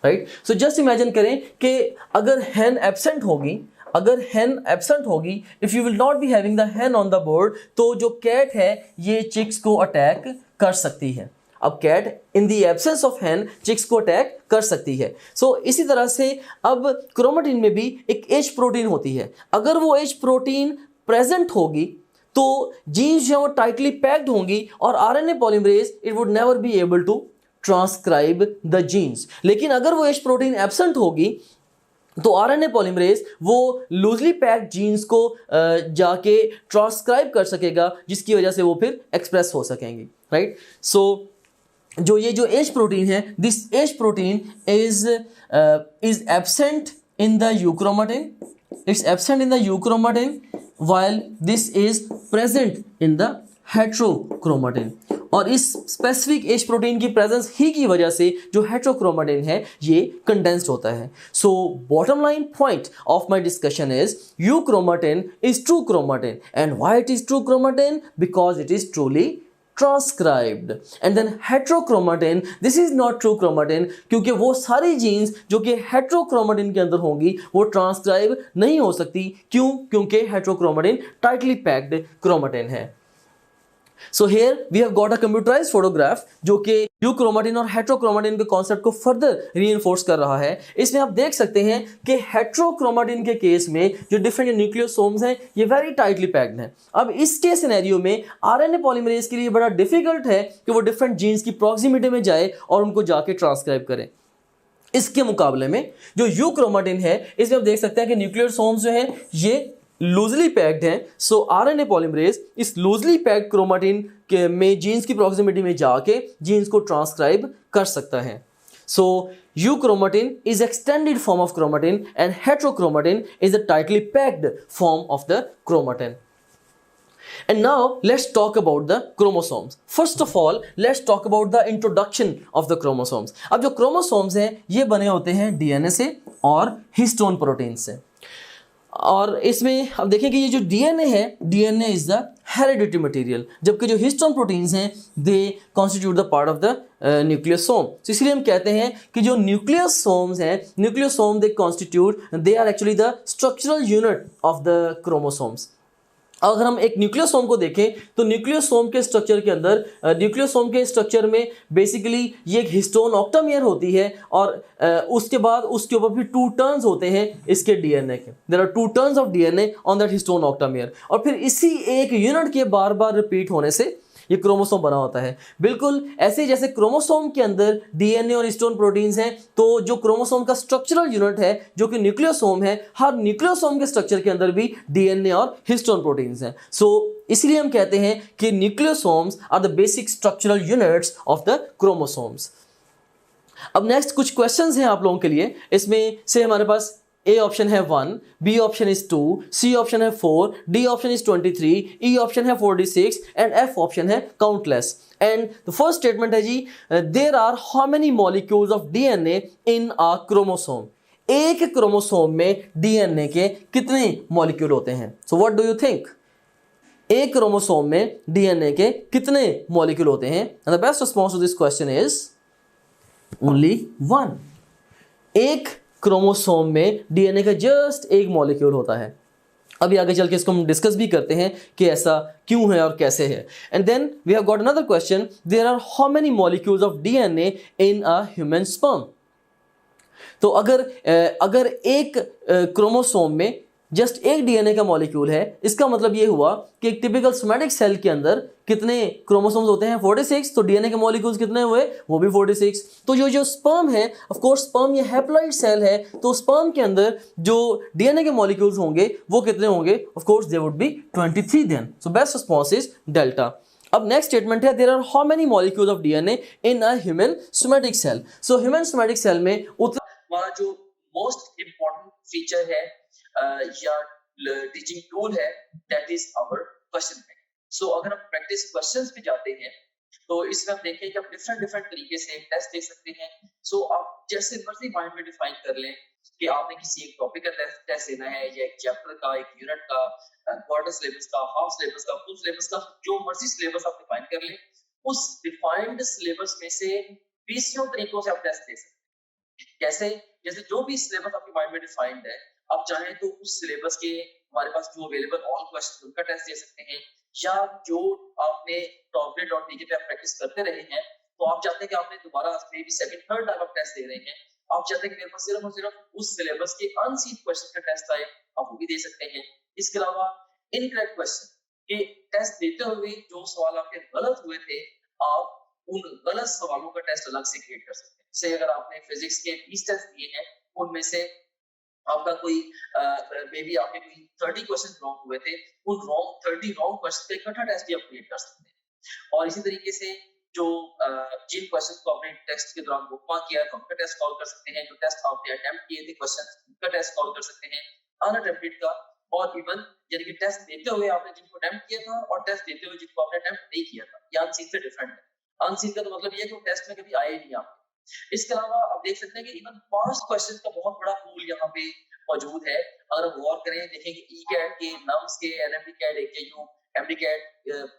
right. So just imagine करें कि अगर हैन एब्सेंट होगी, अगर हैन एब्सेंट होगी, if you will not be having the hen on the board, तो जो कैट है ये चिक्स को अटैक कर सकती है। अब cat in the absence of hen chicks को अटैक कर सकती है। सो इसी तरह से अब क्रोमेटिन में भी एक एच प्रोटीन होती है, अगर वो एच प्रोटीन प्रेजेंट होगी तो जीन्स जो है वो टाइटली पैक्ड होंगी और RNA polymerase it would never be able to transcribe the genes. लेकिन अगर वो एच प्रोटीन एब्सेंट होगी तो आरएनए पॉलीमरेज वो लूजली पैक्ड जीन्स को जाके ट्रांसक्राइब कर सकेगा, जिसकी वजह से वो फिर एक्सप्रेस हो सकेंगे, राइट। सो जो ये जो एच प्रोटीन है, this H protein is absent in the euchromatin, it's absent in the euchromatin while this is present in the heterochromatin. और इस स्पेसिफिक एच प्रोटीन की प्रेजेंस ही की वजह से जो हेट्रोक्रोमेटिन है ये कंडेंस्ड होता है। So bottom line point of my discussion is euchromatin is true chromatin, and why it is true chromatin, because it is truly transcribed। and then heterochromatin, this is not true chromatin, क्योंकि वो सारी jeans जो कि heterochromatin के अंदर होंगी वो transcribe नहीं हो सकती। क्यों? क्योंकि हेट्रोक्रोमेटिन टाइटली पैक्ड क्रोमेटिन है। So here we have got a computerized photograph जो कि यूक्रोमेटिन और हेट्रोक्रोमेटिन के कॉन्सेप्ट को फर्दर रीइंफोर्स कर रहा है। इसमें आप देख सकते हैं कि हेट्रोक्रोमेटिन के केस में जो डिफरेंट न्यूक्लियोसोम्स हैं ये वेरी टाइटली पैक्ड हैं। अब इसके सिनेरियो में आरएनए पॉलीमरेज के लिए बड़ा डिफिकल्ट है कि वो डिफरेंट जीन्स की प्रॉक्सिमिटी में जाए और उनको जाके ट्रांसक्राइब करें। इसके मुकाबले में जो यूक्रोमेटिन है इसमें आप देख सकते हैं कि न्यूक्लियोसोम्स जो हैं ये लूजली पैक्ड हैं। सो आरएनए पॉलीमरेज इस लूजली पैक्ड क्रोमेटिन के में जीन्स की प्रॉक्सिमिटी में जाके जीन्स को ट्रांसक्राइब कर सकता है। So euchromatin is extended form of chromatin and heterochromatin is the tightly packed form of the chromatin. And now let's talk about the chromosomes. First of all, let's talk about the introduction of the chromosomes. अब जो chromosomes हैं ये बने होते हैं DNA से और histone protein से। और इसमें अब देखें कि ये जो डीएनए है, DNA is the hereditary material, जबकि जो हिस्टोन प्रोटीन्स हैं they constitute the part of the nucleosome. तो इसलिए हम कहते हैं कि जो न्यूक्लियोसोम्स हैं, nucleosome they constitute, they are actually the structural unit of the chromosomes. अगर हम एक न्यूक्लियोसोम को देखें तो न्यूक्लियोसोम के स्ट्रक्चर के अंदर न्यूक्लियोसोम के स्ट्रक्चर में बेसिकली ये एक हिस्टोन ऑक्टामियर होती है और उसके बाद उसके ऊपर भी 2 टर्न्स होते हैं इसके डीएनए के। There are 2 turns of DNA on that histone octamer, और फिर इसी एक यूनिट के बार बार रिपीट होने से ये क्रोमोसोम बना होता है। बिल्कुल ऐसे जैसे क्रोमोसोम के अंदर डीएनए और हिस्टोन प्रोटीन्स हैं, तो जो क्रोमोसोम का स्ट्रक्चरल यूनिट है जो कि न्यूक्लियोसोम है, हर न्यूक्लियोसोम के स्ट्रक्चर के अंदर भी डीएनए और हिस्टोन प्रोटीन्स हैं। सो इसलिए हम कहते हैं कि nucleosomes are the basic structural units of the chromosomes. अब नेक्स्ट कुछ क्वेश्चंस हैं आप लोगों के लिए। इसमें से हमारे पास ए ऑप्शन है 1, B option is 2, C option है 4, D option is 23, E option है 46 एंड एफ ऑप्शन है countless. And the first statement है जी, there are how many molecules of DNA in a chromosome. एक क्रोमोसोम में डीएनए के कितने मॉलिक्यूल होते हैं? So what do you think? एक क्रोमोसोम में डीएनए के कितने मॉलिक्यूल होते हैं? And the best response to this question is only 1। एक क्रोमोसोम में डीएनए का जस्ट एक मॉलिक्यूल होता है। अभी आगे चल के इसको हम डिस्कस भी करते हैं कि ऐसा क्यों है और कैसे है। And then we have got another question, there are how many molecules of DNA in a human sperm. तो अगर एक क्रोमोसोम में जस्ट एक डीएनए का मॉलिक्यूल है, इसका मतलब ये हुआ कि एक टिपिकल सोमैटिक सेल के अंदर कितने क्रोमोसोम्स होते हैं 46, तो डीएनए के मॉलिक्यूल्स कितने हुए, वो भी 46। तो जो जो स्पर्म है, ऑफ कोर्स स्पर्म ये हैप्लॉइड सेल है, तो स्पर्म के अंदर जो डीएनए के मॉलिक्यूल्स होंगे वो कितने होंगे, of course they would be 23 then. So best response is delta. अब नेक्स्ट स्टेटमेंट है, there are how many molecules of DNA in a human somatic cell. So human somatic cell में उतना हमारा जो मोस्ट इम्पोर्टेंट फीचर है या teaching tool है, that is our question bank. So अगर हम प्रैक्टिस क्वेश्चंस पे जाते हैं तो इसमें हम देखें कि आप डिफरेंट डिफरेंट तरीके से टेस्ट दे सकते हैं। सो आप जैसे मर्जी माइंड में डिफाइन कर लें कि आपने किसी एक टॉपिक का टेस्ट देना है, या एक चैप्टर का, एक यूनिट का, क्वार्टर सिलेबस का, हाफ सिलेबस का, फुल सिलेबस का, जो मर्जी सिलेबस आप डिफाइन कर लें, उस डिफाइंड सिलेबस में से 20 तरीकों से आप टेस्ट दे सकते हैं। कैसे? जैसे जो भी सिलेबस आपके माइंड में डिफाइंड है, आप चाहें तो उस सिलेबस के हमारे पास जो अवेलेबल ऑल क्वेश्चन उनका टेस्ट दे सकते हैं, या जो आपने टॉपलेट.टीके पे आप प्रैक्टिस करते रहे हैं, तो आप चाहते हैं कि आपने दोबारा may be second third time आप टेस्ट दे रहे हैं, आप चाहते हैं कि मेरे पास सिर्फ और सिर्फ उस सिलेबस के अनसीन क्वेश्चन का टेस्ट आए, आप वो भी दे सकते हैं। इसके अलावा इनकरेक्ट क्वेश्चन के टेस्ट देते हुए जो सवाल आपके गलत हुए थे, आप उन गलत सवालों का टेस्ट अलग से क्रिएट कर सकते हैं। से अगर आपने फिजिक्स के 20 टेस्ट दिए हैं, उनमें से आपका कोई मे बी आपके कोई 30 क्वेश्चन रॉन्ग हुए थे, उन 30 रॉन्ग क्वेश्चन का इकट्ठा टेस्ट भी आप क्रिएट कर सकते हैं। और इसी तरीके से जो जिन क्वेश्चन को आपने टेस्ट के दौरान बुकमार्क किया है, उनका टेस्ट कॉल कर सकते हैं। जो टेस्ट आपने अटेम्प्ट किए थे क्वेश्चन, उनका टेस्ट कॉल कर सकते हैं, अनअटेम्प्टेड का। और इवन यानी कि टेस्ट देते हुए आपने जिनको अटेम्प्ट किया था और टेस्ट देते हुए जिनको आपने अटेम्प्ट नहीं किया था, ये अनसीन से डिफरेंट है। अनसीन का तो मतलब ये है कि वो टेस्ट में कभी आए नहीं आप। इसके अलावा आप देख सकते हैं कि इवन पास्ट क्वेश्चन का बहुत बड़ा पूल यहाँ पे मौजूद है। अगर हम गौर करें, देखेंगे ई कैट के, नम्स के, NMDCAT, AKU, MDCAT,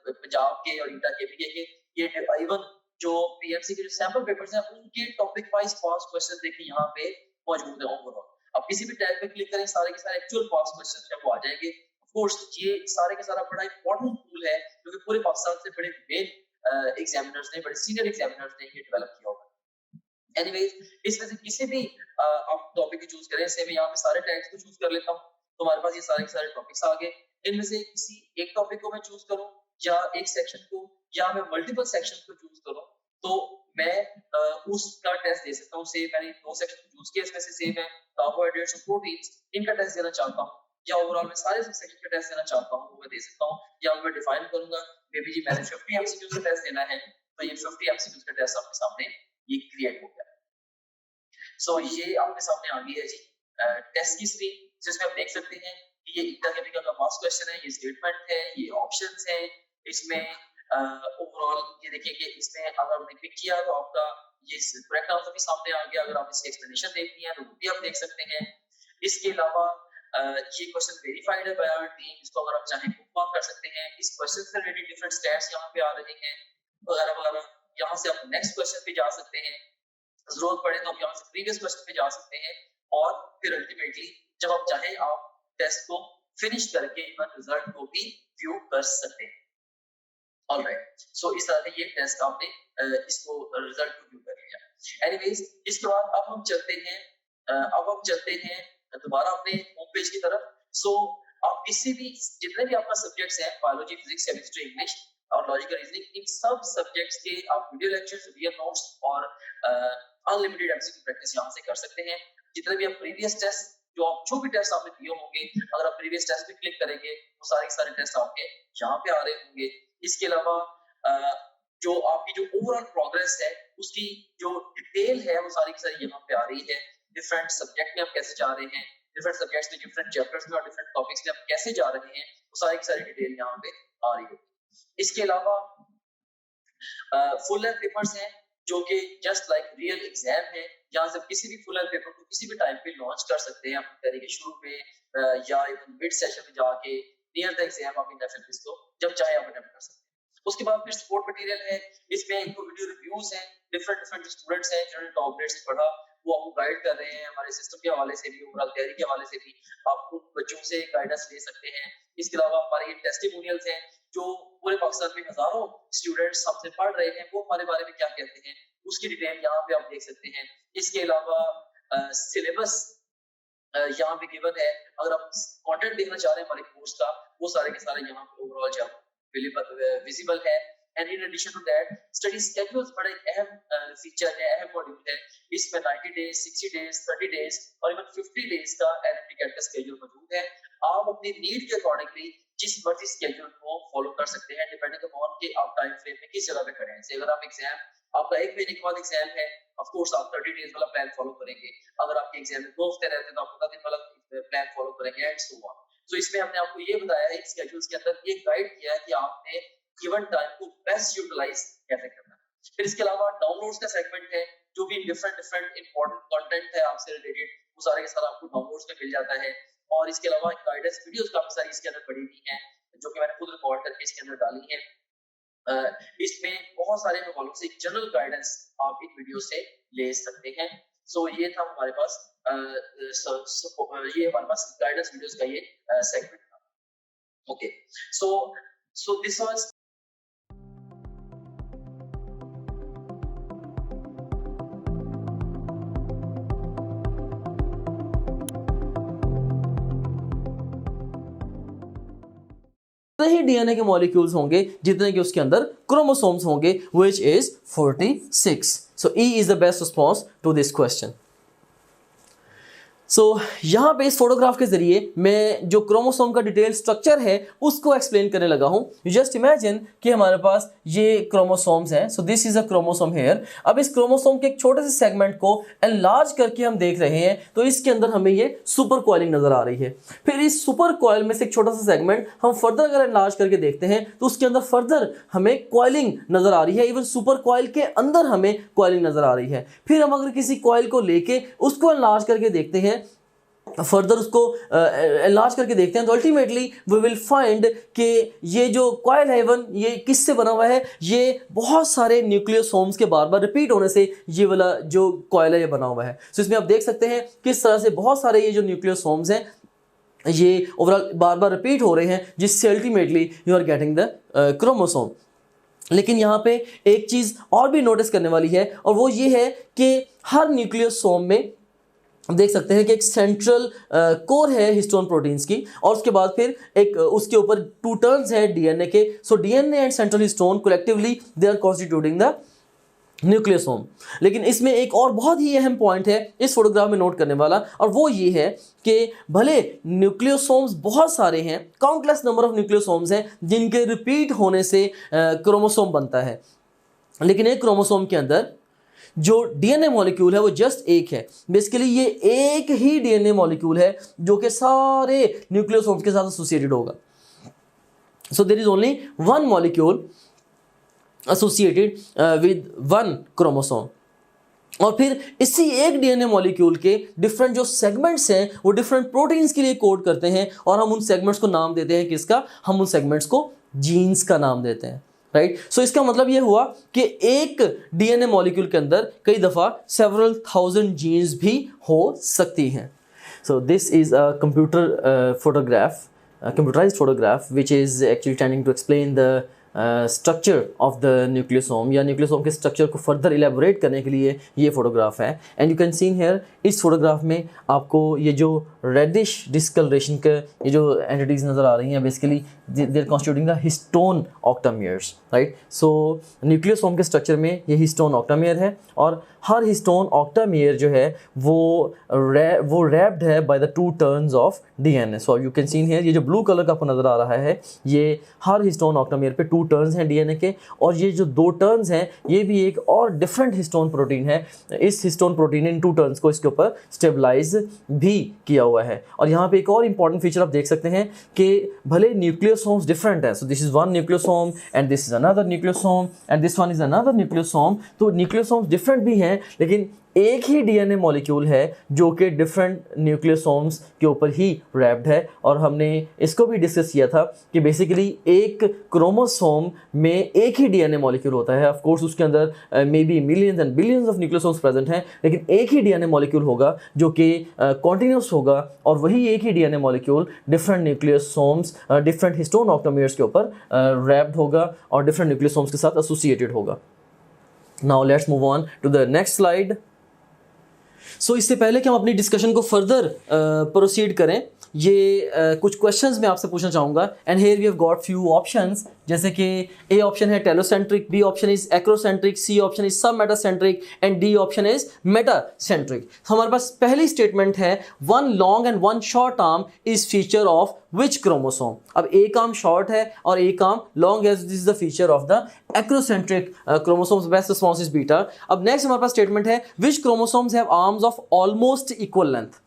Punjab के और ईटा केपीके के, ये इवन जो पीएमसी के जो सैंपल पेपर्स हैं, उनके टॉपिक वाइज पास्ट क्वेश्चन देखिए यहाँ पे मौजूद है ओवरऑल। अब किसी भी टैब पे क्लिक करें, सारे के सारे एक्चुअल पास्ट क्वेश्चन है वो आ जाएंगे। ऑफ कोर्स ये सारे के सारा बड़ा इंपॉर्टेंट टूल है, क्योंकि पूरे पाकिस्तान से बड़े मेन एग्जामिनर्स ने, बड़े सीनियर एग्जामिनर्स ने ये डेवलप किया होगा। एनीवेज, इसमें से किसी भी आप टॉपिक को चूज करें। से मैं यहाँ पे सारे टैग्स को चूज कर लेता हूँ, तो हमारे पास ये सारे के सारे टॉपिक्स आ गए। इनमें से किसी एक टॉपिक को मैं चूज करूँ, या एक सेक्शन को, या मैं मल्टीपल सेक्शन को चूज करूँ, तो मैं उसका टेस्ट दे सकता हूँ। से मैंने 2 सेक्शन चूज किए, इसमें से सेम है कार्बोहाइड्रेट्स और प्रोटीन्स, इनका टेस्ट देना चाहता हूँ, या ओवरऑल मैं सारे सेक्शन का टेस्ट देना चाहता हूँ, वो मैं दे सकता हूँ। या मैं डिफाइन करूंगा, मे बी जी मैंने 50 एमसीक्यूज का टेस्ट देना है, तो ये 50 एमसीक्यूज का टेस्ट आपके सामने ये क्रिएट हो गया। सो ये आपके सामने आ गई है जी टेस्ट की स्क्रीन, जिसमें आप देख सकते हैं कि ये ईटा केमिकल का पास्ट क्वेश्चन है, ये स्टेटमेंट है, ये ऑप्शंस हैं। इसमें ओवरऑल ये देखिए कि इसमें अगर आपने क्लिक किया तो आपका ये करेक्ट आंसर भी सामने आ गया। अगर आप इसकी एक्सप्लेनेशन देखनी है तो वो भी आप देख सकते हैं। इसके अलावा ये क्वेश्चन वेरीफाइड है बाय आवर टीम, इसको अगर आप चाहें बुकमार्क कर सकते हैं। इस क्वेश्चन से रिलेटेड डिफरेंट स्टैट्स यहाँ पे आ रहे हैं वगैरह वगैरह। यहाँ से आप नेक्स्ट क्वेश्चन पे जा सकते हैं, जरूरत पड़े तो आप यहाँ से प्रीवियस क्वेश्चन पे जा सकते हैं, और फिर अल्टीमेटली जब आप चाहें आप टेस्ट को फिनिश करके इवन रिजल्ट को भी व्यू कर सकते हैं। ऑलराइट, सो इस तरह से ये टेस्ट आपने इसको रिजल्ट को व्यू कर लिया। एनीवेज, इसके बाद अब हम चलते हैं दोबारा अपने होम पेज की तरफ। सो आप किसी भी जितने भी आपका सब्जेक्ट्स हैं, बायोलॉजी, फिजिक्स, केमिस्ट्री, इंग्लिश और लॉजिकल रीजनिंग, इन सब सब्जेक्ट्स के आप वीडियो लेक्चर्स, वीडियो नोट्स और अनलिमिटेड एमसीक्यू प्रैक्टिस यहाँ से कर सकते हैं। जितने भी आप प्रीवियस टेस्ट जो भी टेस्ट आपने दिए होंगे, अगर आप प्रीवियस टेस्ट पे क्लिक करेंगे, वो सारे टेस्ट आपके यहाँ पे आ रहे होंगे। इसके अलावा जो आपकी जो ओवरऑल प्रोग्रेस है, उसकी जो डिटेल है, वो सारी की सारी यहाँ पे आ रही है। डिफरेंट सब्जेक्ट में आप कैसे जा रहे हैं, डिफरेंट सब्जेक्ट्स में, डिफरेंट चैप्टर्स में और डिफरेंट टॉपिक्स में आप कैसे जा रहे हैं, वो सारी की सारी डिटेल यहाँ पे आ रही है। इसके अलावा फुल लेंथ पेपर्स हैं, जो कि जस्ट लाइक रियल एग्जाम है। यहाँ से किसी भी फुल लेंथ पेपर को किसी भी टाइम पे लॉन्च कर सकते हैं, अपनी तरीके शुरू में या इवन मिड सेशन में जाके नियर द एग्जाम आप इन एफएलपीस को जब चाहे आप अटेम्प्ट कर सकते हैं। उसके बाद फिर सपोर्ट मटेरियल है, इसमें इनको वीडियो रिव्यूज हैं, डिफरेंट जो स्टूडेंट्स हैं जिन्होंने टॉप ग्रेड से पढ़ा, वो आपको गाइड कर रहे हैं। हमारे सिस्टम के हवाले से भी, ओवरऑल तैयारी के हवाले से भी आप उन बच्चों से गाइडेंस ले सकते हैं। इसके अलावा हमारे टेस्टिमोनियल्स हैं, जो पूरे पाकिस्तान में हजारों स्टूडेंट्स हमसे पढ़ रहे हैं, वो हमारे बारे में क्या कहते हैं, उसकी डिटेल यहाँ पे आप देख सकते हैं। इसके अलावा सिलेबस यहाँ पे गिवन है। अगर आप कंटेंट देखना चाह रहे हैं हमारे कोर्स का, वो सारे के सारे यहाँ पे ओवरऑल जो विजिबल है। And in addition to that study schedules बड़ा एक अहम फीचर है, अहम मॉड्यूल है। इसमें 90 डेज, 60 डेज, 30 डेज और इवन 50 डेज का एनएमटी का स्केड्यूल मौजूद है। आप अपनी नीड के अकॉर्डिंगली जिस मर्जी स्केड्यूल को फॉलो कर सकते हैं, डिपेंडिंग अपॉन कि आप टाइम फ्रेम में किस जगह पे खड़े हैं। अगर आप एग्जाम, आपका 1 महीने के बाद एग्जाम है, ऑफ कोर्स आप 30 डेज वाला प्लान फॉलो करेंगे। अगर आपके एग्जाम में 2 हफ्ते रहते हैं तो आप 15 दिन वाला प्लान फॉलो करेंगे एंड सो ऑन। तो इसमें हमने आपको ये बताया है स्केड्यूल्स के अंदर ये गाइड किया है कि आपने गिवन टाइम को बेस्ट यूटिलाइज कैसे करना है। फिर इसके अलावा डाउनलोड्स का सेगमेंट है, जो भी डिफरेंट इंपॉर्टेंट कंटेंट है आपसे रिलेटेड, वो सारे के सारे आपको डाउनलोड्स में मिल जाता है। और इसके अलावा गाइडेंस वीडियोस काफी सारी इसके अंदर पड़ी हुई हैं, जो कि मैंने खुद रिकॉर्ड करके इसके अंदर डाली है। इसमें बहुत सारे हवालों से जनरल गाइडेंस आप इन वीडियो से ले सकते हैं। सो ये था हमारे पास ये हमारे पास गाइडेंस वीडियोस का ये सेगमेंट था। Okay, so this was he DNA के मॉलिक्यूल्स होंगे जितने कि उसके अंदर क्रोमोसोम्स होंगे, which is 46. So E is the best response to this question. यहाँ पे इस फोटोग्राफ के जरिए मैं जो क्रोमोसोम का डिटेल स्ट्रक्चर है उसको एक्सप्लेन करने लगा हूँ। जस्ट इमेजिन कि हमारे पास ये क्रोमोसोम्स हैं। So this is a chromosome here. अब इस क्रोमोसोम के एक छोटे से सेगमेंट को एनलार्ज करके हम देख रहे हैं, तो इसके अंदर हमें ये सुपर कॉइलिंग नजर आ रही है। फिर इस सुपर कॉइल में से एक छोटा सा सेगमेंट हम फर्दर अगर एनलार्ज करके देखते हैं तो उसके अंदर फर्दर हमें कॉइलिंग नजर आ रही है। इवन सुपर कॉइल के अंदर हमें कॉइलिंग नजर आ रही है। फिर हम अगर किसी कॉइल को लेके उसको एनलार्ज करके देखते हैं, फर्दर उसको एनलार्ज करके देखते हैं, तो अल्टीमेटली वी विल फाइंड कि ये जो कॉइल है वन ये किससे बना हुआ है। ये बहुत सारे न्यूक्लियोसोम्स के बार बार रिपीट होने से ये वाला जो कॉइल है ये बना हुआ है। सो इसमें आप देख सकते हैं किस तरह से बहुत सारे ये जो न्यूक्लियोसोम्स हैं ये ओवरऑल बार बार रिपीट हो रहे हैं, जिससे ultimately you are getting the chromosome. लेकिन यहाँ पे एक चीज़ और भी नोटिस करने वाली है, और वो ये है कि हर न्यूक्लियोसोम में देख सकते हैं कि एक सेंट्रल कोर है हिस्टोन प्रोटीन्स की, और उसके बाद फिर एक उसके ऊपर 2 टर्न्स है डीएनए के। So DNA and central histone collectively they are constituting the nucleosome. लेकिन इसमें एक और बहुत ही अहम पॉइंट है इस फोटोग्राफ में नोट करने वाला, और वो ये है कि भले न्यूक्लियोसोम्स बहुत सारे हैं, काउंटलेस नंबर ऑफ न्यूक्लियोसोम्स हैं जिनके रिपीट होने से क्रोमोसोम बनता है, लेकिन एक क्रोमोसोम के अंदर जो डीएनए मॉलिक्यूल है वो जस्ट एक है। बेसिकली ये एक ही डीएनए मॉलिक्यूल है जो कि सारे न्यूक्लियोसोम्स के साथ एसोसिएटेड होगा। So there is only one molecule associated with one chromosome. और फिर इसी एक डीएनए मॉलिक्यूल के डिफरेंट जो सेगमेंट्स हैं वो डिफरेंट प्रोटीन्स के लिए कोड करते हैं, और हम उन सेगमेंट्स को नाम देते हैं किसका, हम उन सेगमेंट्स को जीन्स का नाम देते हैं। राइट। सो इसका मतलब ये हुआ कि एक डीएनए मॉलिक्यूल के अंदर कई दफ़ा सेवरल थाउजेंड जीन्स भी हो सकती हैं। So this is a computerized photograph which is actually tending to explain the structure of the nucleosome, या न्यूक्लियोसोम के स्ट्रक्चर को फर्दर इलेबोरेट करने के लिए ये फोटोग्राफ है। And you can seen here, इस फोटोग्राफ में आपको ये जो रेडिश डिस्कलरेशन के ये जो एंटिटीज़ नज़र आ रही हैं, basically they are constituting the histone octamers. Right. So nucleosome के स्ट्रक्चर में ये हिस्टोन ऑक्टामियर है, और हर हिस्टोन ऑक्टामियर जो है वो रैप्ड है by the 2 turns of DNA. So you can seen here, ये जो ब्लू कलर का आपको नज़र आ रहा है ये हर हिस्टोन ऑक्टामियर पे 2 टर्न्स हैं डीएनए के, और ये जो 2 टर्न्स हैं ये भी एक और डिफरेंट हिस्टोन प्रोटीन है। इस हिस्टोन प्रोटीन ने इन 2 टर्न्स को इसके ऊपर स्टेबलाइज भी किया हुआ है। और यहाँ पे एक और इंपॉर्टेंट फीचर आप देख सकते हैं कि भले न्यूक्लियोसोम्स डिफरेंट है, सो this is one nucleosome and this is another nucleosome and this one is another nucleosome, तो न्यूक्लियोसोम्स डिफरेंट भी हैं, लेकिन एक ही डीएनए मॉलिक्यूल है जो कि डिफरेंट न्यूक्लियोसोम्स के ऊपर ही रैप्ड है। और हमने इसको भी डिस्कस किया था कि बेसिकली एक क्रोमोसोम में एक ही डीएनए मॉलिक्यूल होता है। ऑफ कोर्स उसके अंदर may be millions and billions of nucleosomes present हैं, लेकिन एक ही डीएनए मॉलिक्यूल होगा जो कि कॉन्टिन्यूस होगा, और वही एक ही DNA molecule different nucleosomes different histone octamers के ऊपर रैप्ड होगा और डिफरेंट न्यूक्लियोसोम्स के साथ एसोसिएटेड होगा। Now let's move on to the next slide. सो इससे पहले कि हम अपनी डिस्कशन को फर्दर प्रोसीड करें, ये कुछ क्वेश्चंस मैं आपसे पूछना चाहूँगा। And here we have got few options, जैसे कि ए ऑप्शन है telocentric, B option is acrocentric, C option is submetacentric and D option is metacentric. हमारे पास पहली स्टेटमेंट है one long and one short arm is feature of which chromosome. अब एक arm short है और एक आर्म लॉन्ग है, this is the feature of the acrocentric chromosomes, best response is beta. अब नेक्स्ट हमारे पास स्टेटमेंट है which chromosomes have arms of almost equal length.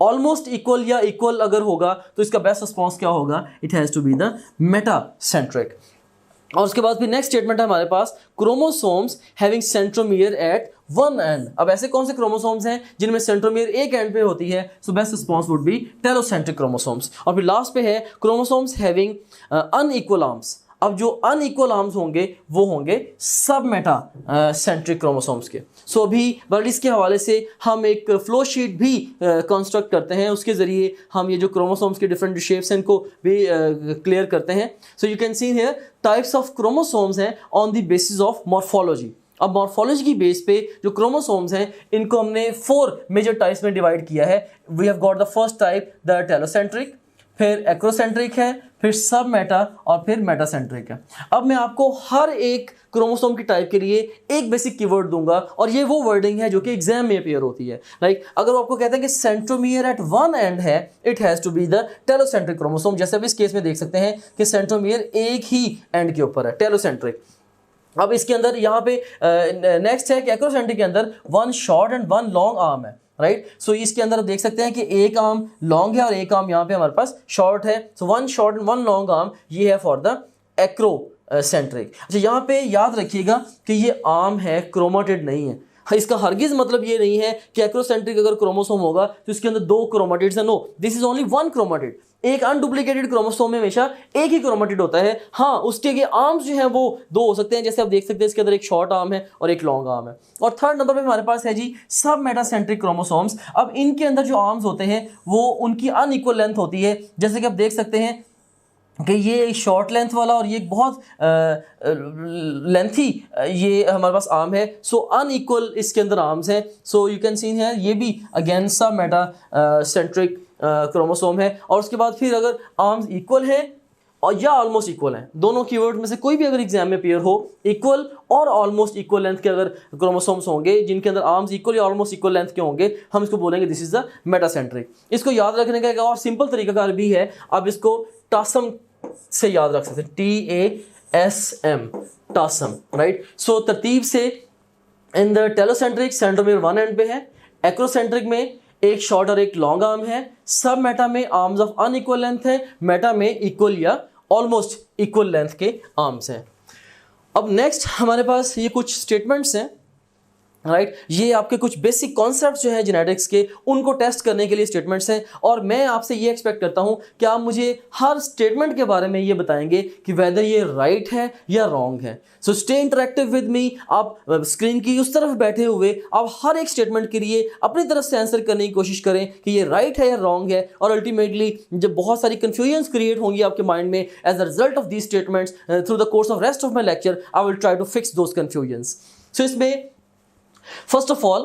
Almost equal या इक्वल अगर होगा तो इसका बेस्ट रिस्पॉन्स क्या होगा, it has to be the metacentric. और उसके बाद फिर नेक्स्ट स्टेटमेंट है हमारे पास chromosomes having centromere at one end. अब ऐसे कौन से क्रोमोसोम्स हैं जिनमें सेंट्रोमियर एक एंड पे होती है, so best response would B telocentric chromosomes. और फिर लास्ट पे है क्रोमोसोम्स हैविंग अनइक्वल आर्म्स। अब जो अनइक्वल आर्म्स होंगे वो होंगे सब मेटा सेंट्रिक क्रोमोसोम्स के। सो अभी वर्ल्ड के हवाले से हम एक फ्लो शीट भी कंस्ट्रक्ट करते हैं, उसके ज़रिए हम ये जो क्रोमोसोम्स के डिफरेंट शेप्स हैं इनको भी क्लियर करते हैं। So you can see here types of chromosomes हैं on the basis of morphology. अब मॉर्फोलॉजी की बेस पे जो क्रोमोसोम्स हैं इनको हमने 4 मेजर टाइप्स में डिवाइड किया है। We have got the first type the telocentric, फिर एक्रोसेंट्रिक है, फिर सब मेटा और फिर मेटासेंट्रिक है। अब मैं आपको हर एक क्रोमोसोम की टाइप के लिए एक बेसिक कीवर्ड दूंगा और ये वो वर्डिंग है जो कि एग्जाम में अपीयर होती है। लाइक अगर वो आपको कहते हैं कि सेंट्रोमियर एट वन एंड है, it has to be the telocentric chromosome. जैसे अब इस केस में देख सकते हैं कि सेंट्रोमियर एक ही एंड के ऊपर है, टेलोसेंट्रिक। अब इसके अंदर यहाँ पे नेक्स्ट है कि एक्रोसेंट्रिक के अंदर one short and one long arm है, राइट। सो इसके अंदर आप देख सकते हैं कि एक आर्म लॉन्ग है और एक आर्म यहाँ पे हमारे पास शॉर्ट है। So one short and one long arm ये है फॉर द एक्रोसेंट्रिक। अच्छा, यहाँ पे याद रखिएगा कि ये आर्म है, क्रोमाटिड नहीं है। इसका हरगिज मतलब ये नहीं है कि एक्रोसेंट्रिक अगर क्रोमोसोम होगा तो इसके अंदर 2 क्रोमाटिड्स हैं। No, this is only one chromatid. एक अनडुप्लीकेटेड क्रोमोसोम में हमेशा एक ही क्रोमाटिड होता है। हाँ, उसके आर्म्स जो हैं वो 2 हो सकते हैं, जैसे आप देख सकते हैं इसके अंदर एक शॉर्ट आर्म है और एक लॉन्ग आर्म है। और थर्ड नंबर पे हमारे पास है जी सब मेटासेंट्रिक क्रोमोसोम्स। अब इनके अंदर जो आर्म्स होते हैं वो उनकी अनइक्वल लेंथ होती है। जैसे कि आप देख सकते हैं कि ये शॉर्ट लेंथ वाला और ये एक बहुत लेंथी ये हमारे पास आर्म है। सो अनइक्वल इसके अंदर आर्म्स हैं। सो यू कैन सी है ये भी अगेन सब मेटासेंट्रिक क्रोमोसोम है। और उसके बाद फिर अगर आर्म्स इक्वल है और या ऑलमोस्ट इक्वल हैं, दोनों कीवर्ड में से कोई भी अगर एग्जाम में अपीयर हो, इक्वल और ऑलमोस्ट इक्वल लेंथ के अगर क्रोमोसोम्स होंगे जिनके अंदर arms equal or almost equal length के होंगे, हम इसको बोलेंगे दिस इज द मेटासेंट्रिक। इसको याद रखने का एक और सिंपल तरीकाकार भी है, आप इसको टासम से याद रख सकते हैं, TASM, टासम, राइट। सो तरतीब से in the telocentric centromere one and पे है, एक्रोसेंट्रिक में एक शॉर्ट और एक लॉन्ग आर्म है, सब मेटा में आर्म्स ऑफ अनइक्वल लेंथ है, मेटा में equal or almost equal length के आर्म्स हैं। अब नेक्स्ट हमारे पास ये कुछ स्टेटमेंट्स हैं, राइट। ये आपके कुछ बेसिक कॉन्सेप्ट्स जो हैं जेनेटिक्स के, उनको टेस्ट करने के लिए स्टेटमेंट्स हैं। और मैं आपसे ये एक्सपेक्ट करता हूँ कि आप मुझे हर स्टेटमेंट के बारे में ये बताएंगे कि वेदर ये राइट है या रॉन्ग है। So stay interactive with me. आप स्क्रीन की उस तरफ बैठे हुए आप हर एक स्टेटमेंट के लिए अपनी तरफ से आंसर करने की कोशिश करें कि ये राइट है या रॉन्ग है। और अल्टीमेटली जब बहुत सारी कन्फ्यूजन्स क्रिएट होंगी आपके माइंड में as a result of these statements through the course of rest of my lecture, I will try to fix those confusions. So इसमें फर्स्ट ऑफ ऑल